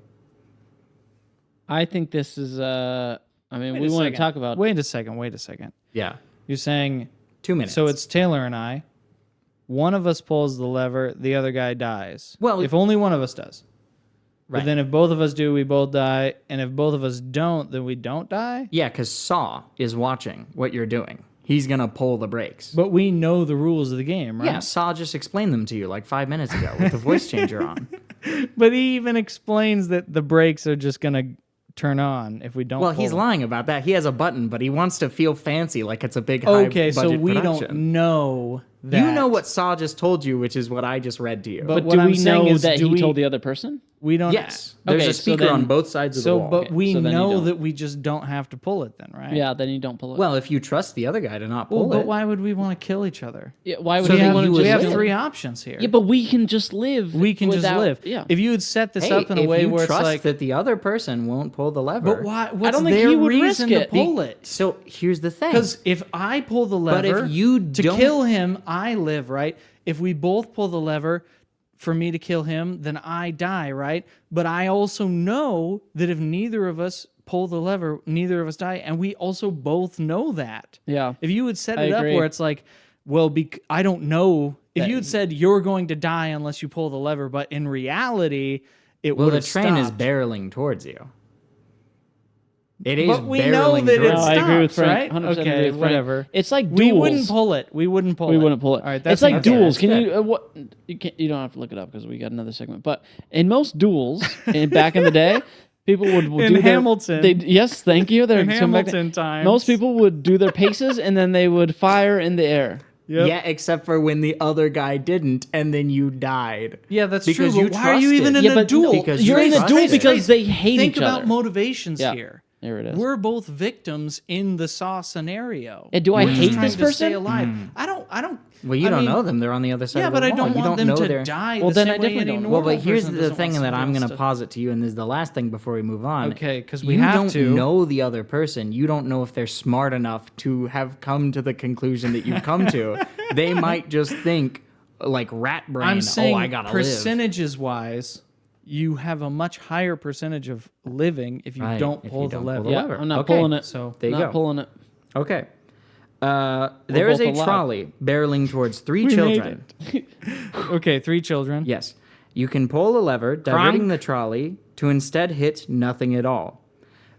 I think this is. I mean, Wait we a want to second. talk about. Wait a second. Yeah. You're saying 2 minutes. so it's Taylor and I. One of us pulls the lever, the other guy dies. Well, if only one of us does. Right. But then if both of us do, we both die. And if both of us don't, then we don't die? Yeah, because Saw is watching what you're doing. He's going to pull the brakes. But we know the rules of the game, right? Yeah, Saw just explained them to you like 5 minutes ago with the voice changer on. But he even explains that the brakes are just going to turn on if we don't Well, pull he's them. lying about that. He has a button, but he wants to feel fancy like it's a big Okay, so high-budget we production. don't know that. You know what Saw just told you, which is what I just read to you. But But what do I'm we saying know is, that do he we- told the other person? We don't. yes, there's Okay, a so speaker on then- both sides of the So, wall. but Okay, we so then you know don't. that we just don't have to pull it then, right? Yeah, then you don't pull it. Well, if you trust the other guy to not pull Well, but it. why would we want to kill each other? yeah, why would So he then want you to would We just have live. three options here. Yeah, but we can just live. we can just without- live. Yeah. If you had set this Hey, up in a if way you where it's trust like, that the other person won't pull the lever. but why? What's don't think their he would reason risk to it. pull it? So here's the thing. Because if I pull the But lever, if you to don't- kill him, I live, right? If we both pull the lever for me to kill him, then I die, right? But I also know that if neither of us pull the lever, neither of us die, and we also both know that. Yeah. If you had set I it up agree. where it's like, well, I don't know. If you had said you're going to die unless you pull the lever, but in reality, it well, would the have train is stopped. barreling towards you. It is But we know barreling that towards it No, you. I agree with stops, Frank. right? 100% agree Okay, with Frank. whatever. It's like We duels. wouldn't pull it. We wouldn't pull it. We wouldn't pull it. All right, that's it's like okay, duels. that's Can good. you? What you can't? You don't have to look it up because we got another segment. But in most duels, back in the day, people would In do Hamilton. Yes, thank you. They're In coming back Hamilton times. Most people would do their paces and then they would fire in the air. Yep. Yeah, except for when the other guy didn't, and then you died. Yeah, that's Because true. you But why are you even trusted. in a but duel? Because you're you in a duel trusted. because they hate Think each about other. motivations Yeah. here. There it is. We're both victims in the Saw scenario. And do I We're just hate trying this to stay person? alive. I don't. Well, you I don't mean, know them. They're on the other side Yeah, of the but I wall. don't You want them know to they're- die Well, the then same I way definitely any don't. normal Well, but here's person the doesn't thing want that I'm somebody going else to posit to you, and this is the last thing before we move on. Okay, 'cause we you have don't to. know the other person. You don't know if they're smart enough to have come to the conclusion that you've come to. They might just think, like rat brain, I'm saying I gotta live. percentages wise, you have a much higher percentage of living if you Right, don't if pull you the don't pull lever. the Yeah, lever. I'm not Okay, pulling it. so there you not go. pulling it. Okay. There is both a alive. trolley barreling towards three We made children. Okay, 3 children. Yes. You can pull a lever, diverting the trolley to instead hit nothing at all.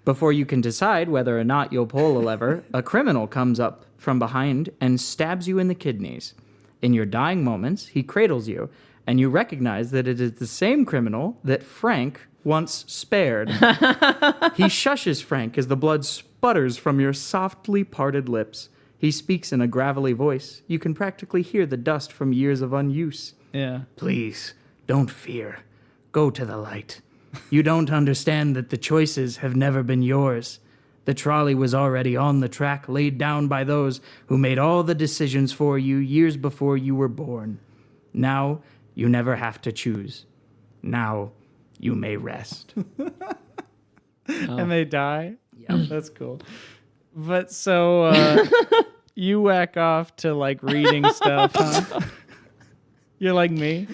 Before you can decide whether or not you'll pull a lever, a criminal comes up from behind and stabs you in the kidneys. In your dying moments, he cradles you, and you recognize that it is the same criminal that Frank once spared. He shushes Frank as the blood sputters from your softly parted lips. He speaks in a gravelly voice. You can practically hear the dust from years of unuse. Yeah. Please, don't fear. Go to the light. You don't understand that the choices have never been yours. The trolley was already on the track laid down by those who made all the decisions for you years before you were born. Now, you never have to choose. Now, you may rest. And they die. Yeah, that's cool. But so you whack off to like reading stuff, huh? You're like me.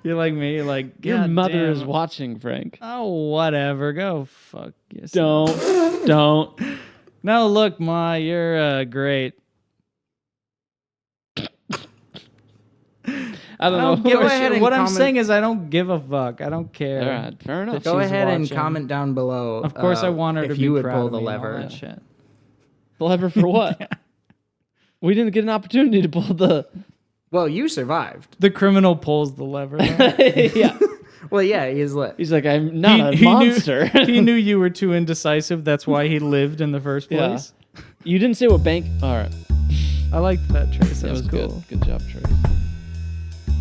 You're like me. You're like Your "God mother damn is it." watching, Frank. Oh, whatever. Go fuck yourself. Don't. No, look, Ma, you're great. I don't know. Go ahead and what I'm comment- saying is, I don't give a fuck. I don't care. All right, fair enough. Go She's ahead and watching. comment down below. Of course, I want her if to you be would proud pull of the me and all lever. that shit. The lever for what? We didn't get an opportunity to pull the. Well, you survived. The criminal pulls the lever. Yeah. Well, yeah, he's lit. He's like, I'm not a He monster. Knew, he knew you were too indecisive. That's why he lived in the first Yeah. place. You didn't say what bank. All right. I liked that, Trace. That That was cool. good. Good job, Trace.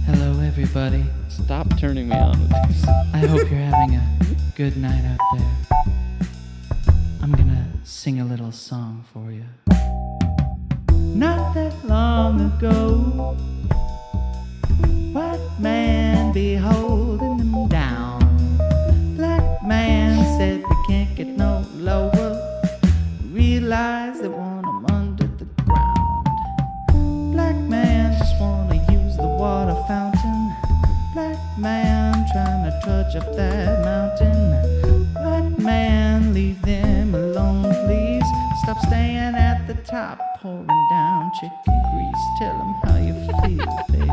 Hello, everybody. Stop turning me on with these. I hope you're having a good night out there. I'm gonna sing a little song for you. Not that long ago, white man be holding them down. Black man said we can't get no lower. Realize they want them under the ground. trudge up that mountain. White man, leave them alone, please. Stop staying at the top, pouring down chicken grease. Tell them how you feel, baby.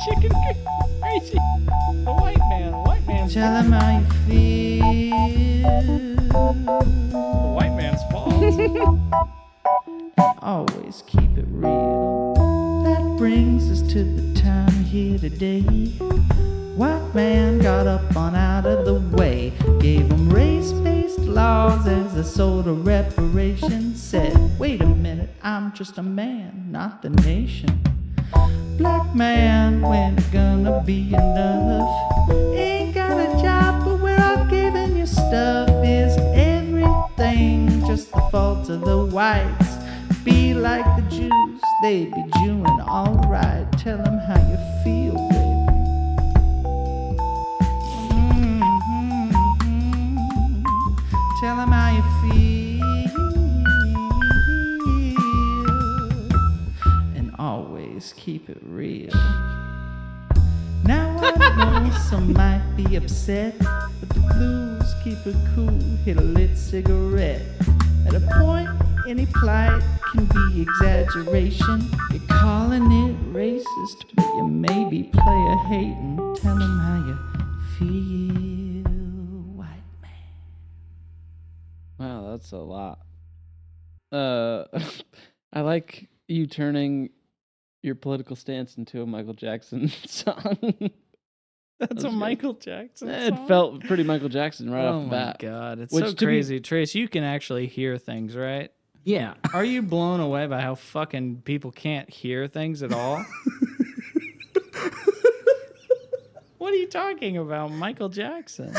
Chicken crazy. The white man's Tell them how you feel. the white man's fault. Always keep it real. That brings us to the time here today. White man got up on out of the way, gave them race-based laws as a sort of reparation. Said, wait a minute, I'm just a man, not the nation. Black man, when it gonna be enough? Ain't got a job, but we're all giving you stuff. Is everything just the fault of the whites? Be like the Jews, they be Jewing alright. Tell them how you feel, baby. Tell them how you feel. And always keep it real. Now I know some might be upset, but the blues keep it cool, hit a lit cigarette. At a point, any plight can be exaggeration. You're calling it racist, but you maybe play a hating. Tell them how you feel, white man. Wow, that's a lot. I like you turning your political stance into a Michael Jackson song. That's a good. Michael Jackson song? It felt pretty Michael Jackson right off the bat. Oh my god, it's Which, so to be- crazy. Trace, you can actually hear things, right? Yeah. Are you blown away by how fucking people can't hear things at all? What are you talking about, Michael Jackson?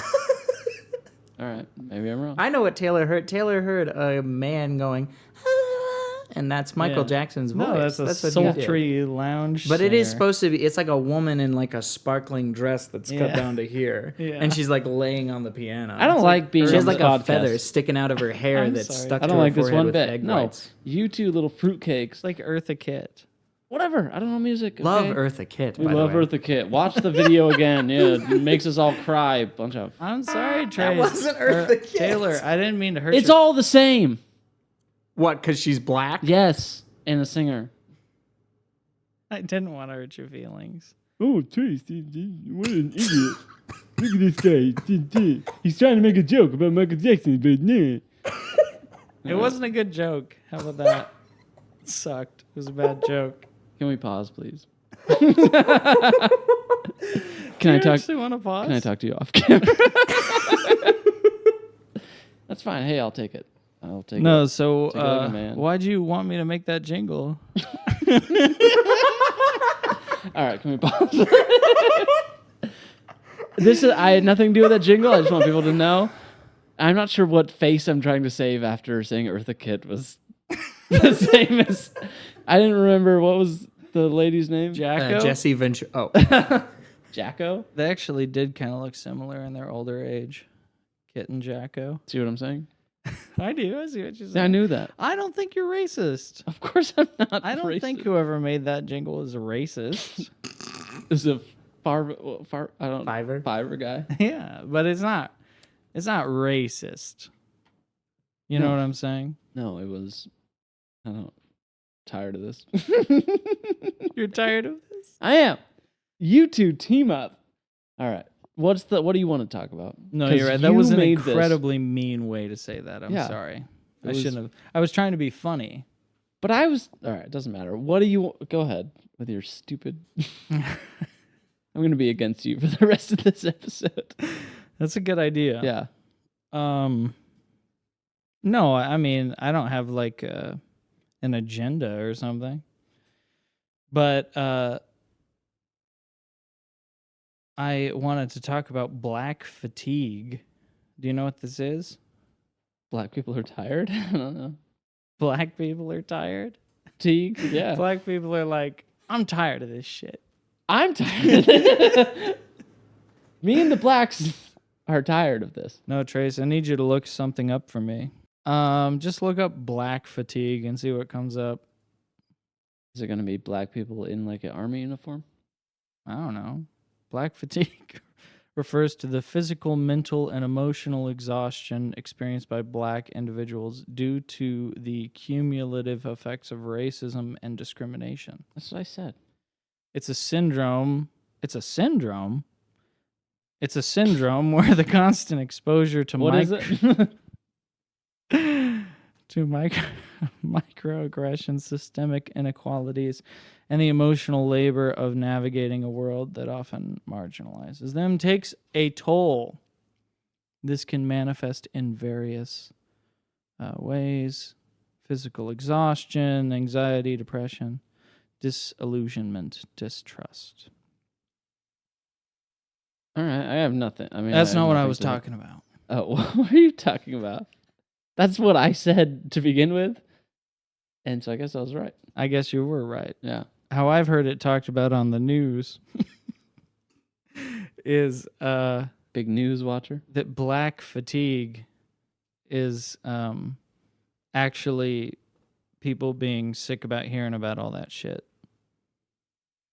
All right, maybe I'm wrong. I know what Taylor heard. Taylor heard a man going, "Ah," and that's Michael Yeah. Jackson's voice. No, that's a what he did. sultry lounge. But it is singer. supposed to be. It's like a woman in like a sparkling dress that's cut Yeah. down to here, Yeah. and she's like laying on the piano. I don't like being She has on like this a podcast. feather sticking out of her hair I'm that's sorry. stuck I to don't her like this forehead one with bit. egg No, whites. you two little fruitcakes. It's like Eartha Kitt. Whatever. I don't know music. Love okay? Eartha Kitt. We by love the way. Eartha Kitt. Watch the video again. Yeah, it makes us all cry. Bunch of. I'm sorry, Trace. wasn't Eartha Kitt. Taylor, I didn't mean to hurt It's your... all the same. What? Because she's black? Yes, and a singer. I didn't want to hurt your feelings. Oh, Trace, what an idiot. Look at this guy. He's trying to make a joke about Michael Jackson, but nah. It wasn't a good joke. How about that? It sucked. It was a bad joke. Can we pause, please? Do Can I you talk? actually want to pause? Can I talk to you off camera? That's fine. Hey, I'll take it. I'll take No, it. so Take it like a man. why'd you want me to make that jingle? All right, can we pause? I had nothing to do with that jingle. I just want people to know. I'm not sure what face I'm trying to save after saying Eartha Kitt was the same as. I didn't remember what was the lady's name. Jacko? Jesse Ventura. Oh. Jacko. They actually did kind of look similar in their older age. Kit and Jacko. See what I'm saying? I do. I see what you're saying. Yeah, I knew that. I don't think you're racist. Of course, I'm not. I don't racist. think whoever made that jingle is racist. Is a far. I don't. Fiverr guy. Yeah, but it's not. It's not racist. You know No. what I'm saying? No, it was. I don't. Tired of this. You're tired of this? I am. You two team up. All right. What do you want to talk about? No, 'Cause you're right. That you was an made this. incredibly mean way to say that. I'm Yeah. sorry. It I was- shouldn't have. I was trying to be funny. But I was. All right. It doesn't matter. What do you? Go ahead with your stupid. I'm gonna be against you for the rest of this episode. That's a good idea. Yeah. No, I mean, I don't have like an agenda or something. But I wanted to talk about black fatigue. Do you know what this is? Black people are tired. I don't know. Black people are tired. Fatigue. Yeah. Black people are like, I'm tired of this shit. I'm tired. Me and the blacks are tired of this. No, Trace, I need you to look something up for me. Just look up black fatigue and see what comes up. Is it gonna be black people in like an army uniform? I don't know. Black fatigue refers to the physical, mental, and emotional exhaustion experienced by black individuals due to the cumulative effects of racism and discrimination. That's what I said. It's a syndrome. It's a syndrome. It's a syndrome where the constant exposure to What is it? to microaggressions, systemic inequalities, and the emotional labor of navigating a world that often marginalizes them takes a toll. This can manifest in various ways: physical exhaustion, anxiety, depression, disillusionment, distrust. All right, I have nothing. I mean, That's I have not what I nothing was to- talking about. Oh, what are you talking about? That's what I said to begin with, and so I guess I was right. I guess you were right. Yeah. How I've heard it talked about on the news is Big news watcher. that black fatigue is actually people being sick about hearing about all that shit.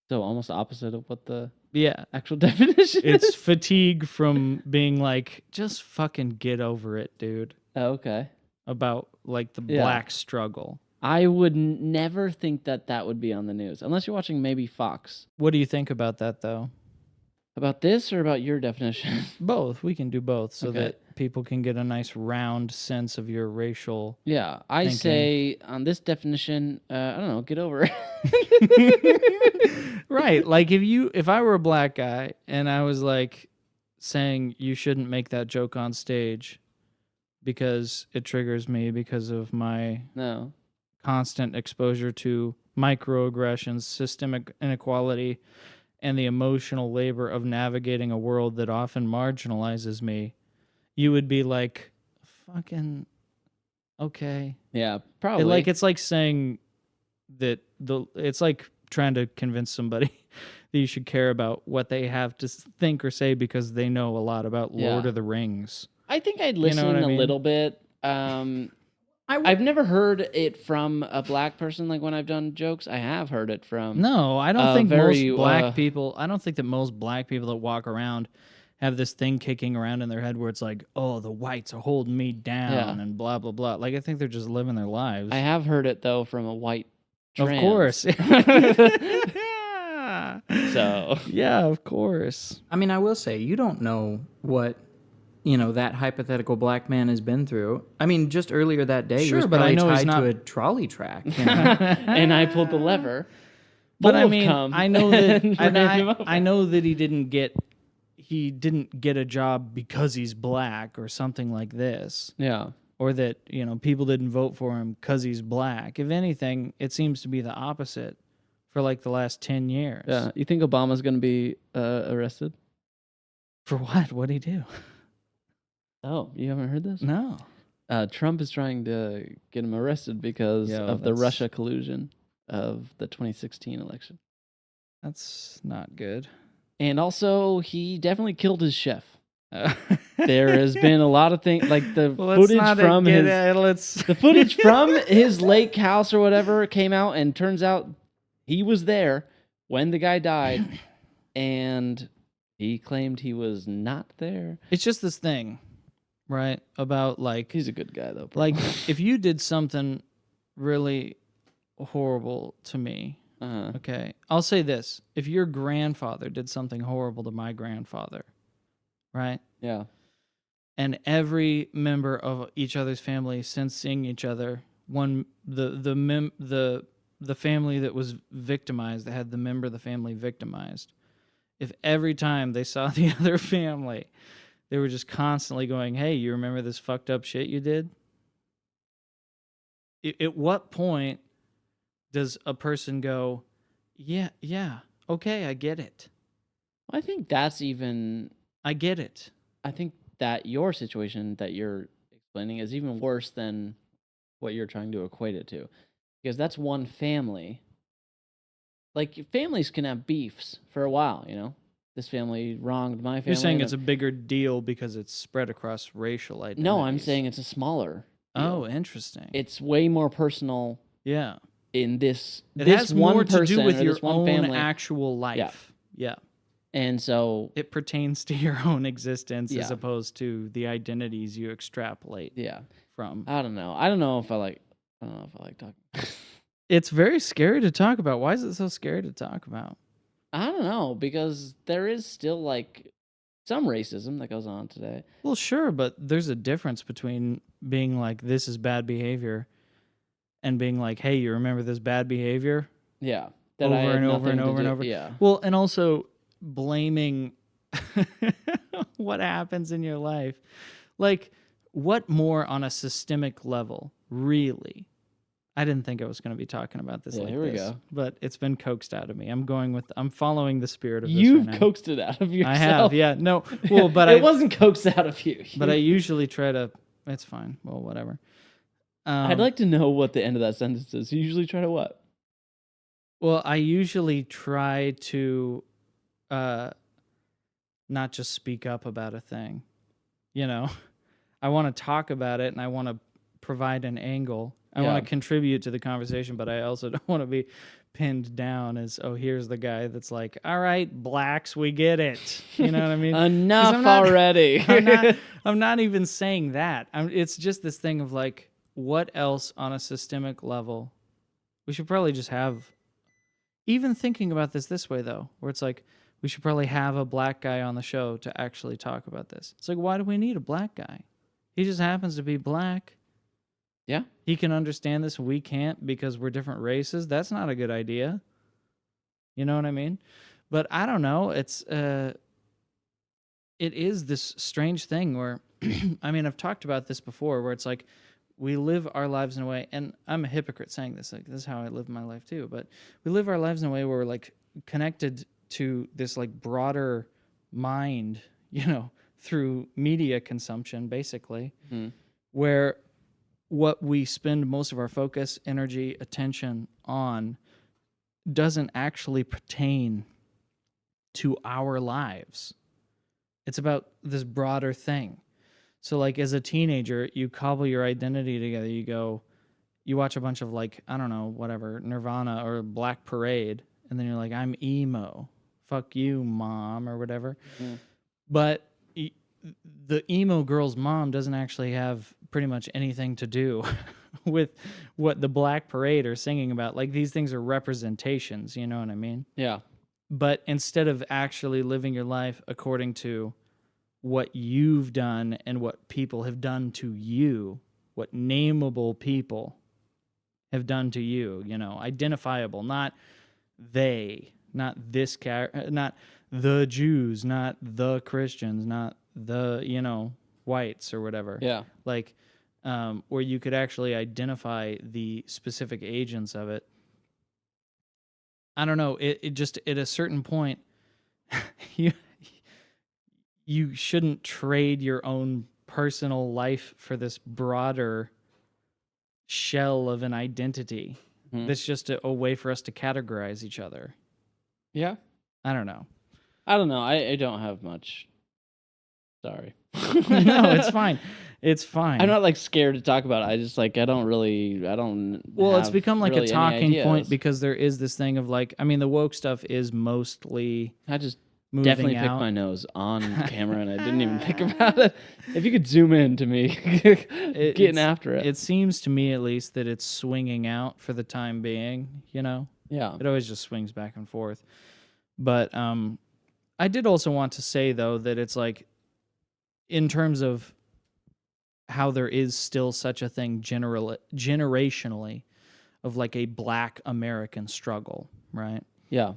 So almost opposite of what the Yeah. actual definition It's is. fatigue from being like, just fucking get over it, dude. Oh, okay. About like the Yeah. black struggle. I would never think that that would be on the news unless you're watching maybe Fox. What do you think about that, though? About this or about your definition? Both. We can do both so Okay. that people can get a nice round sense of your racial. Yeah, I Thinking. say on this definition, I don't know, get over it. Right. Like if I were a black guy and I was like saying you shouldn't make that joke on stage because it triggers me because of my No. constant exposure to microaggressions, systemic inequality, and the emotional labor of navigating a world that often marginalizes me, you would be like, fucking okay. Yeah, probably. It's like saying that it's like trying to convince somebody that you should care about what they have to think or say because they know a lot about Lord Yeah. of the Rings. I think I'd know listen what I a mean? little bit. I've never heard it from a black person. Like when I've done jokes, I have heard it from. No, I don't think very, most black people. I don't think that most black people that walk around have this thing kicking around in their head where it's like, "Oh, the whites are holding me down," Yeah. and blah blah blah. Like I think they're just living their lives. I have heard it though from a white Of trans. course. So Yeah, of course. I mean, I will say, you don't know what, that hypothetical black man has been through. I mean, just earlier that day, he Sure, was but I probably know he's tied not- to a trolley track. and I pulled the lever. But full I of mean, cum, I know that and and ran him over. I know that he didn't get a job because he's black or something like this. Yeah. Or that, people didn't vote for him because he's black. If anything, it seems to be the opposite for like the last 10 years. Yeah. You think Obama's going to be arrested? For what? What'd he do? Oh, you haven't heard this? No. Trump is trying to get him arrested because Yo, of the that's- Russia collusion of the 2016 election. That's not good. And also, he definitely killed his chef. There has been a lot of things like the footage from the footage from his lake house or whatever came out, and turns out he was there when the guy died, and he claimed he was not there. It's just this thing, right? About like, He's a good guy though. Bro. like if you did something really horrible to me, okay, I'll say this. If your grandfather did something horrible to my grandfather, right? Yeah. And every member of each other's family, since seeing each other, the family that was victimized, that had the member of the family victimized, if every time they saw the other family, they were just constantly going, "Hey, you remember this fucked up shit you did?" At what point does a person go, "Yeah, okay, I get it. I think that's even. I get it." I think that your situation that you're explaining is even worse than what you're trying to equate it to, because that's one family. Like families can have beefs for a while, This family wronged my family. You're saying and it's a bigger deal because it's spread across racial identities. no. I'm saying it's a smaller. deal. Oh, interesting. It's way more personal Yeah. in this. It this has one more to person do with or your this one own family. actual life. Yeah. And so, It pertains to your own existence as Yeah. opposed to the identities you extrapolate yeah, from. I don't know. I don't know if I like talking. It's very scary to talk about. Why is it so scary to talk about? I don't know, because there is still like some racism that goes on today. Well, sure, but there's a difference between being like, this is bad behavior, and being like, hey, you remember this bad behavior? Yeah. That I Over had and over and nothing to over and do- over. Yeah. Well, and also blaming what happens in your life. Like, what more on a systemic level, really? I didn't think I was going to be talking about this Yeah, like here we this, go. but it's been coaxed out of me. I'm following the spirit of this You've right now. coaxed it out of yourself. I have, yeah. No, well, but it wasn't coaxed out of you. but I usually try to. It's fine. Well, whatever. I'd like to know what the end of that sentence is. You usually try to what? Well, I usually try to, not just speak up about a thing. You know, I want to talk about it and I want to provide an angle. I want Yeah. to contribute to the conversation, but I also don't want to be pinned down as, oh, here's the guy that's like, all right, blacks, we get it. You know what I mean? Enough I'm not- already. I'm not even saying that. It's just this thing of like, what else on a systemic level? We should probably just have, even thinking about this way though, where it's like, we should probably have a black guy on the show to actually talk about this. It's like, why do we need a black guy? He just happens to be black. Yeah. He can understand this. We can't because we're different races. That's not a good idea. You know what I mean? But I don't know. It is this strange thing where, I mean, I've talked about this before, where it's like we live our lives in a way, and I'm a hypocrite saying this, like this is how I live my life too, but we live our lives in a way where we're like connected to this like broader mind, you know, through media consumption, basically, where what we spend most of our focus, energy, attention on doesn't actually pertain to our lives. It's about this broader thing. So like as a teenager, you cobble your identity together. You watch a bunch of like, I don't know, whatever, Nirvana or Black Parade, and then you're like, I'm emo. Fuck you, mom, or whatever. But the emo girl's mom doesn't actually have pretty much anything to do with what the Black Parade are singing about. Like these things are representations, you know what I mean? Yeah. But instead of actually living your life according to what you've done and what people have done to you, what nameable people have done to you, you know, identifiable, not they, not this not the Jews, not the Christians, not the, you know, whites or whatever. Yeah. Like, where you could actually identify the specific agents of it. I don't know. It just, at a certain point, you shouldn't trade your own personal life for this broader shell of an identity. That's just a way for us to categorize each other. Yeah. I don't know. I don't know. I don't have much. Sorry. No, it's fine. It's fine. I'm not like scared to talk about it. I just like I don't. Well, it's have become like really a any talking point ideas. because there is this thing of like, I mean, the woke stuff is mostly I just moving definitely out. picked my nose on camera and I didn't even think about it. If you could zoom in to me It's- getting after it. It seems to me, at least, that it's swinging out for the time being. You know, Yeah. it always just swings back and forth. But I did also want to say though that it's like, in terms of how there is still such a thing generationally of like a black American struggle, right? Yeah.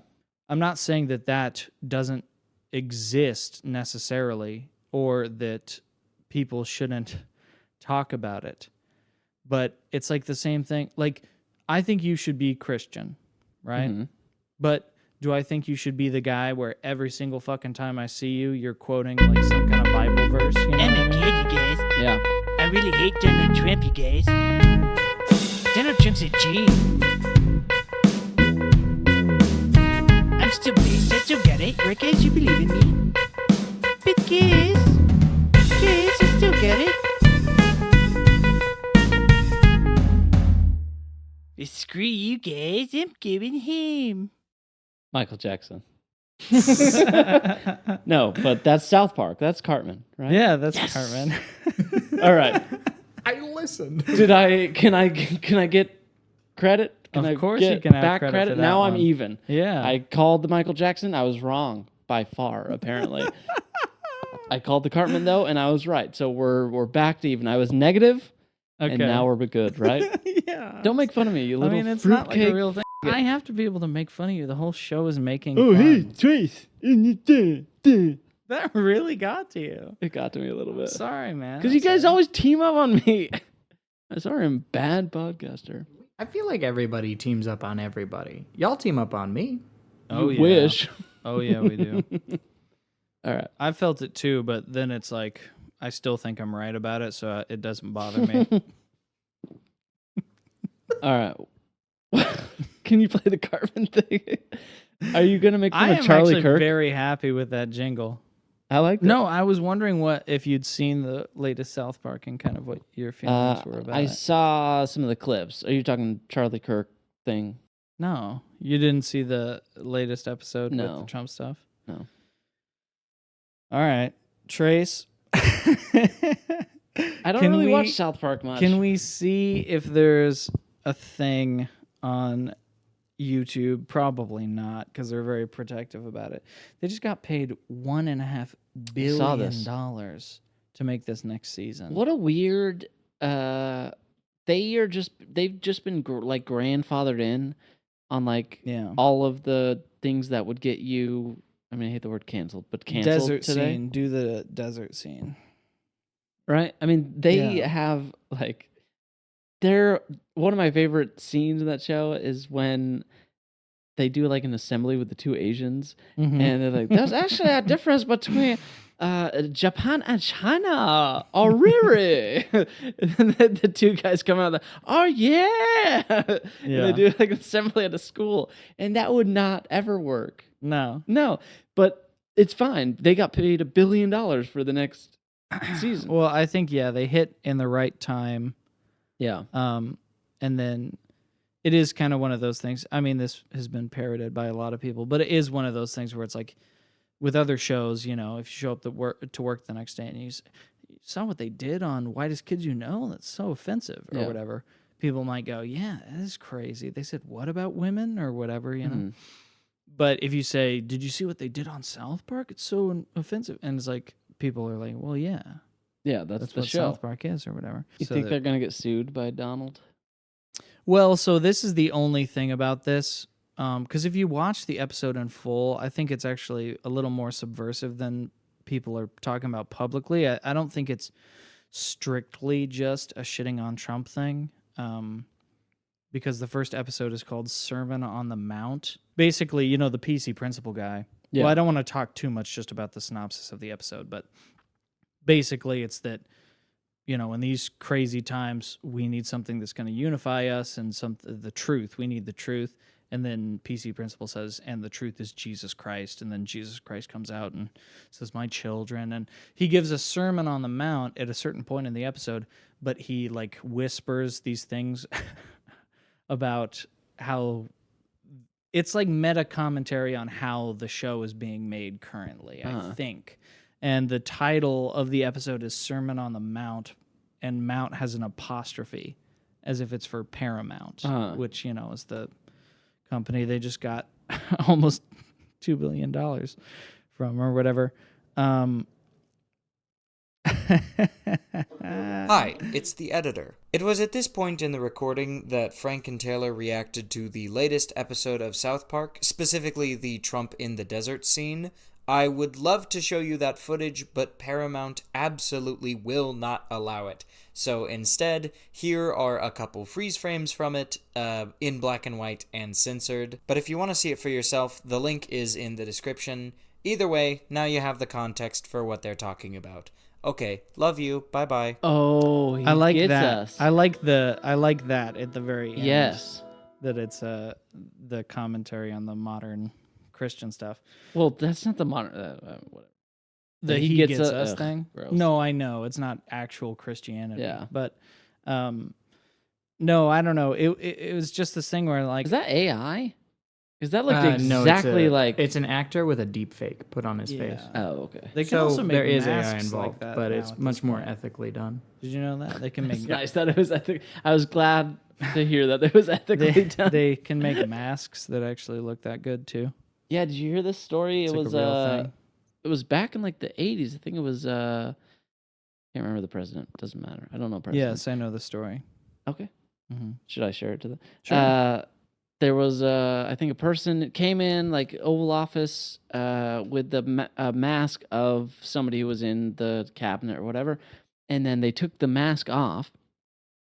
I'm not saying that that doesn't exist necessarily or that people shouldn't talk about it. But it's like the same thing. Like, I think you should be Christian, right? Mhm. But do I think you should be the guy where every single fucking time I see you, you're quoting like some kind of Bible verse? You know I'm what I a mean? kid, you guys. Yeah. I really hate Donald Trump, you guys. Donald Trump's a G. I'm still blessed. I still got it. Right, guys? You believe in me? But guys, I still got it. But screw you guys. I'm going home. Michael Jackson. No, but that's South Park. That's Cartman, right? Yeah, that's Cartman. All right. I listened. Can I get credit? Can Of I course get you can have back credit for that Now I'm one. even. Yeah. I called the Michael Jackson. I was wrong by far, apparently. I called the Cartman though, and I was right. So we're back to even. I was negative, Okay. and now we're good, right? Yeah. Don't make fun of me, you I little mean, it's not like a fruitcake. real thing. I have to be able to make fun of you. The whole show is making Oh, hey, fun. Trace. That really got to you. It got to me a little bit. Sorry, man. Because you I'm guys sorry. always team up on me. I'm sorry, I'm a bad podcaster. I feel like everybody teams up on everybody. Y'all team up on me. Oh, You yeah. wish. Oh, yeah, we do. All right. I felt it too, but then it's like, I still think I'm right about it, so it doesn't bother me. All right. Can you play the Cartman thing? Are you gonna make fun I of am Charlie actually Kirk? very happy with that jingle. I like that. No, I was wondering if you'd seen the latest South Park and kind of what your feelings were about I it. saw some of the clips. Are you talking Charlie Kirk thing? No, you didn't see the latest episode with No. the Trump stuff? No. All right. Trace. I don't Can really we- watch South Park much. Can we see if there's a thing on YouTube? Probably not, because they're very protective about it. They just got paid $1.5 this. billion to make this next season. What a weird. They've just been like grandfathered in on like Yeah. all of the things that would get you. I mean, I hate the word canceled, but canceled Desert today. scene. Do the desert scene. Right? I mean, they Yeah. have like one of my favorite scenes in that show is when they do like an assembly with the two Asians, Mhm. and they're like, "There's actually a difference between Japan and China." Oh, really? And then the two guys come out, like, "Oh yeah!" And Yeah. they do like an assembly at a school, and that would not ever work. No. No, but it's fine. They got paid $1 billion for the next season. Well, I think they hit in the right time. Yeah. And then it is kind of one of those things. I mean, this has been parroted by a lot of people, but it is one of those things where it's like with other shows, if you show up to work the next day and you saw what they did on Whitest Kids You Know, that's so offensive or Yeah. whatever. People might go, yeah, that is crazy. They said, what about women or whatever, know? But if you say, did you see what they did on South Park? It's so offensive. And it's like, people are like, well, yeah, Yeah, that's the what show. South Park is or whatever. You So think that- they're gonna get sued by Donald? Well, so this is the only thing about this, because if you watch the episode in full, I think it's actually a little more subversive than people are talking about publicly. I don't think it's strictly just a shitting on Trump thing, because the first episode is called Sermon on the Mount. Basically, the PC principal guy. Yeah. Well, I don't want to talk too much just about the synopsis of the episode, but basically it's that in these crazy times, we need something that's going to unify us and the truth. We need the truth. And then PC Principal says, and the truth is Jesus Christ. And then Jesus Christ comes out and says, my children. And he gives a Sermon on the Mount at a certain point in the episode, but he like whispers these things about how it's like meta commentary on how the show is being made currently, I think. And the title of the episode is Sermon on the Mount, and Mount has an apostrophe as if it's for Paramount, which, is the company they just got almost $2 billion from or whatever. Hi, it's the editor. It was at this point in the recording that Frank and Taylor reacted to the latest episode of South Park, specifically the Trump in the desert scene. I would love to show you that footage, but Paramount absolutely will not allow it. So instead, here are a couple freeze frames from it, in black and white and censored. But if you want to see it for yourself, the link is in the description. Either way, now you have the context for what they're talking about. Okay, love you. Bye-bye. Oh, he I like gets that. us. I like that at the very end. Yes. That it's the commentary on the modern Christian stuff. Well, that's not the modern. Whatever. The he he gets gets, a- us ugh, thing. gross. No, I know it's not actual Christianity. Yeah. But no, I don't know. It was just this thing where like Is that AI? Because that looked No, exactly like. it's an actor with a deep fake put on his face. Oh, okay. They can So also make there is AI masks involved, like that but now it's at much this more point. ethically done. Did you know that they can make? It's nice that it was ethic. I was glad to hear that it was ethically done. They can make masks that actually look that good too. Yeah, did you hear this story? It's It like was a real thing. it was back in like the 80s. I think it was can't remember the president. Doesn't matter. I don't know president. Yes, I know the story. Okay. Mm-hmm. Should I share it to them? Sure. There was I think a person that came in like Oval Office with the mask of somebody who was in the cabinet or whatever, and then they took the mask off,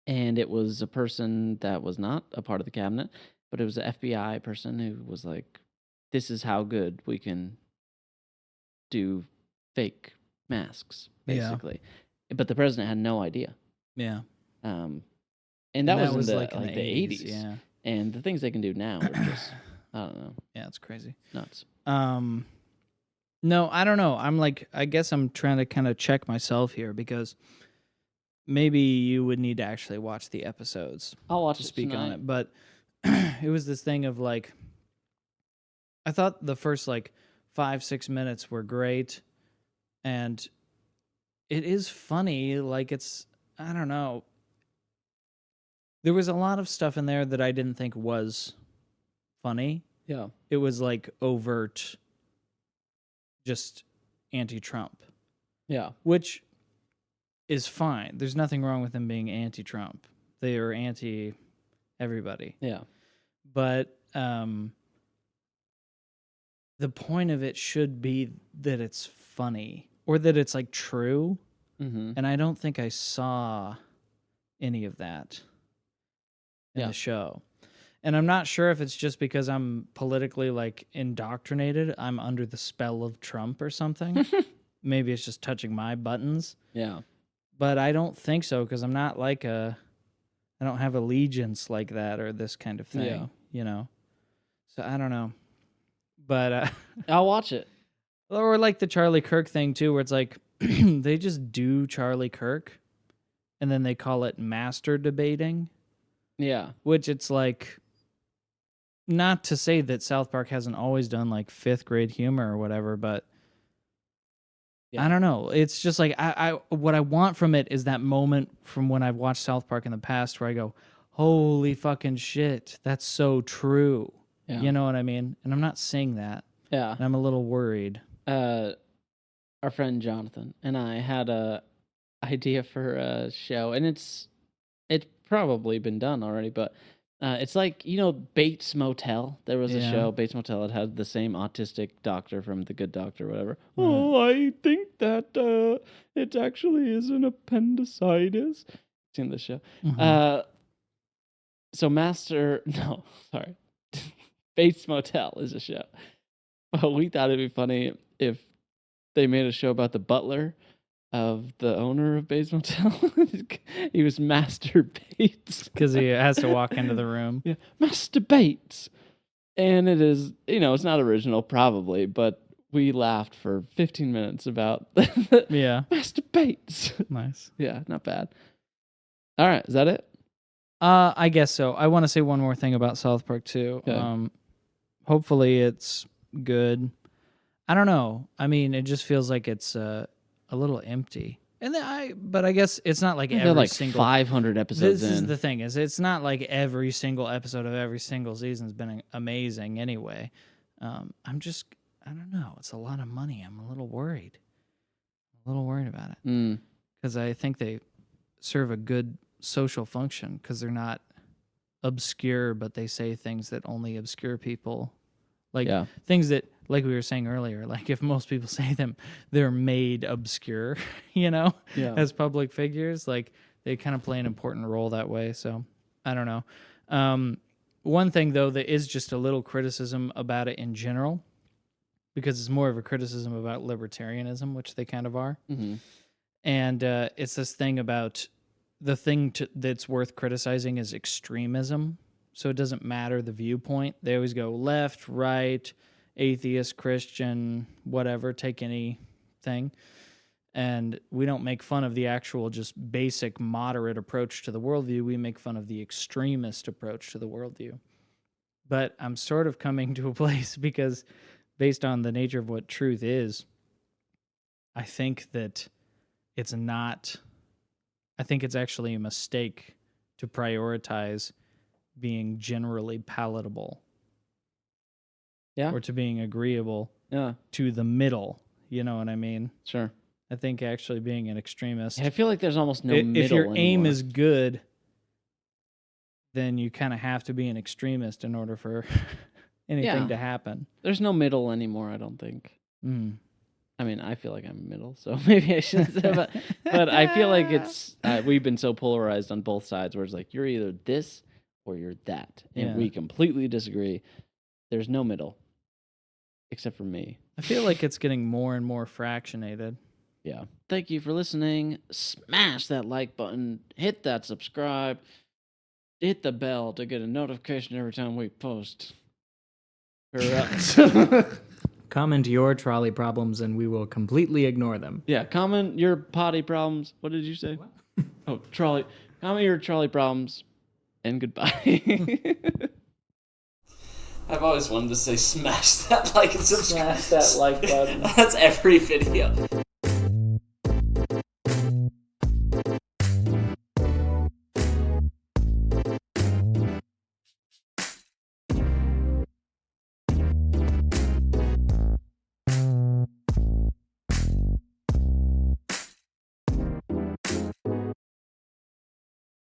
and it was a person that was not a part of the cabinet, but it was an FBI person who was like, "This is how good we can do fake masks," Yeah. basically. But the president had no idea. Yeah. And that was, in the, like in like the 80s. Yeah. And the things they can do now are just, I don't know, Yeah, it's crazy. nuts. No, I don't know. I guess I'm trying to kind of check myself here because maybe you would need to actually watch the episodes I'll watch to it speak on tonight. it. But it was this thing of like, I thought the first like 5-6 minutes were great, and it is funny. Like I don't know. There was a lot of stuff in there that I didn't think was funny. Yeah. It was like overt, just anti-Trump, Yeah. which is fine. There's nothing wrong with them being anti-Trump. They are anti-everybody. Yeah. But the point of it should be that it's funny or that it's like true. Mm-hmm. And I don't think I saw any of that in the show. And I'm not sure if it's just because I'm politically like indoctrinated. I'm under the spell of Trump or something. Maybe it's just touching my buttons. Yeah. But I don't think so because I'm not like I don't have allegiance like that or this kind of thing, Yeah. you know? So I don't know. But I'll watch it. or like the Charlie Kirk thing too, where it's like they just do Charlie Kirk and then they call it master debating, Yeah. which it's like, not to say that South Park hasn't always done like 5th grade humor or whatever, but Yeah. I don't know. It's just like I what I want from it is that moment from when I've watched South Park in the past where I go, holy fucking shit, that's so true. Yeah. You know what I mean? And I'm not seeing that. Yeah. And I'm a little worried. Our friend Jonathan and I had a idea for a show, and it's probably been done already, but it's like, you know, Bates Motel. There was a show, Bates Motel. It had the same autistic doctor from The Good Doctor, whatever. Oh, I think that it actually is an appendicitis. Seen the show. Mhm. So Bates Motel is a show. But we thought it'd be funny if they made a show about the butler of the owner of Bates Motel. He was Master Bates. Because he has to walk into the room. Yeah, Master Bates. And it is, you know, it's not original probably, but we laughed for 15 minutes about Yeah. Master Bates. Nice. Yeah, not bad. All right, is that it? I guess so. I want to say one more thing about South Park too. Okay. Hopefully it's good. I don't know. I mean, it just feels like it's a little empty. And but I guess it's not like They're every like single 500 episodes This is in. the thing is it's not like every single episode of every single season's been amazing anyway. I don't know. It's a lot of money. I'm a little worried. About it because I think they serve a good social function because they're not obscure, but they say things that only obscure people like. Yeah. Things that, like we were saying earlier, like if most people say them, they're made obscure, you know, as public figures. Like they kind of play an important role that way. So I don't know. One thing though that is just a little criticism about it in general, because it's more of a criticism about libertarianism, which they kind of are. Mm-hmm. And it's this thing about the thing that's worth criticizing is extremism. So it doesn't matter the viewpoint. They always go left, right, atheist, Christian, whatever, take anything. And we don't make fun of the actual just basic moderate approach to the worldview. We make fun of the extremist approach to the worldview. But I'm sort of coming to a place because based on the nature of what truth is, I think that it's not, I think it's actually a mistake to prioritize being generally palatable. Yeah. Or to being agreeable Yeah. to the middle. You know what I mean? Sure. I think actually being an extremist. Yeah, I feel like there's almost no middle if your aim anymore. is good, then you kind of have to be an extremist in order for anything to happen. There's no middle anymore, I don't think. Mm. I mean, I feel like I'm middle, so maybe I shouldn't say that. But I feel like it's, we've been so polarized on both sides where it's like, you're either this or you're that. And we completely disagree. There's no middle, except for me. I feel like it's getting more and more fractionated. Yeah. Thank you for listening. Smash that like button. Hit that subscribe. Hit the bell to get a notification every time we post. Comment your trolley problems and we will completely ignore them. Yeah, comment your potty problems. What did you say? What? Oh, trolley. Comment your trolley problems and goodbye. I've always wanted to say smash that like and subscribe. Smash that like button. That's every video.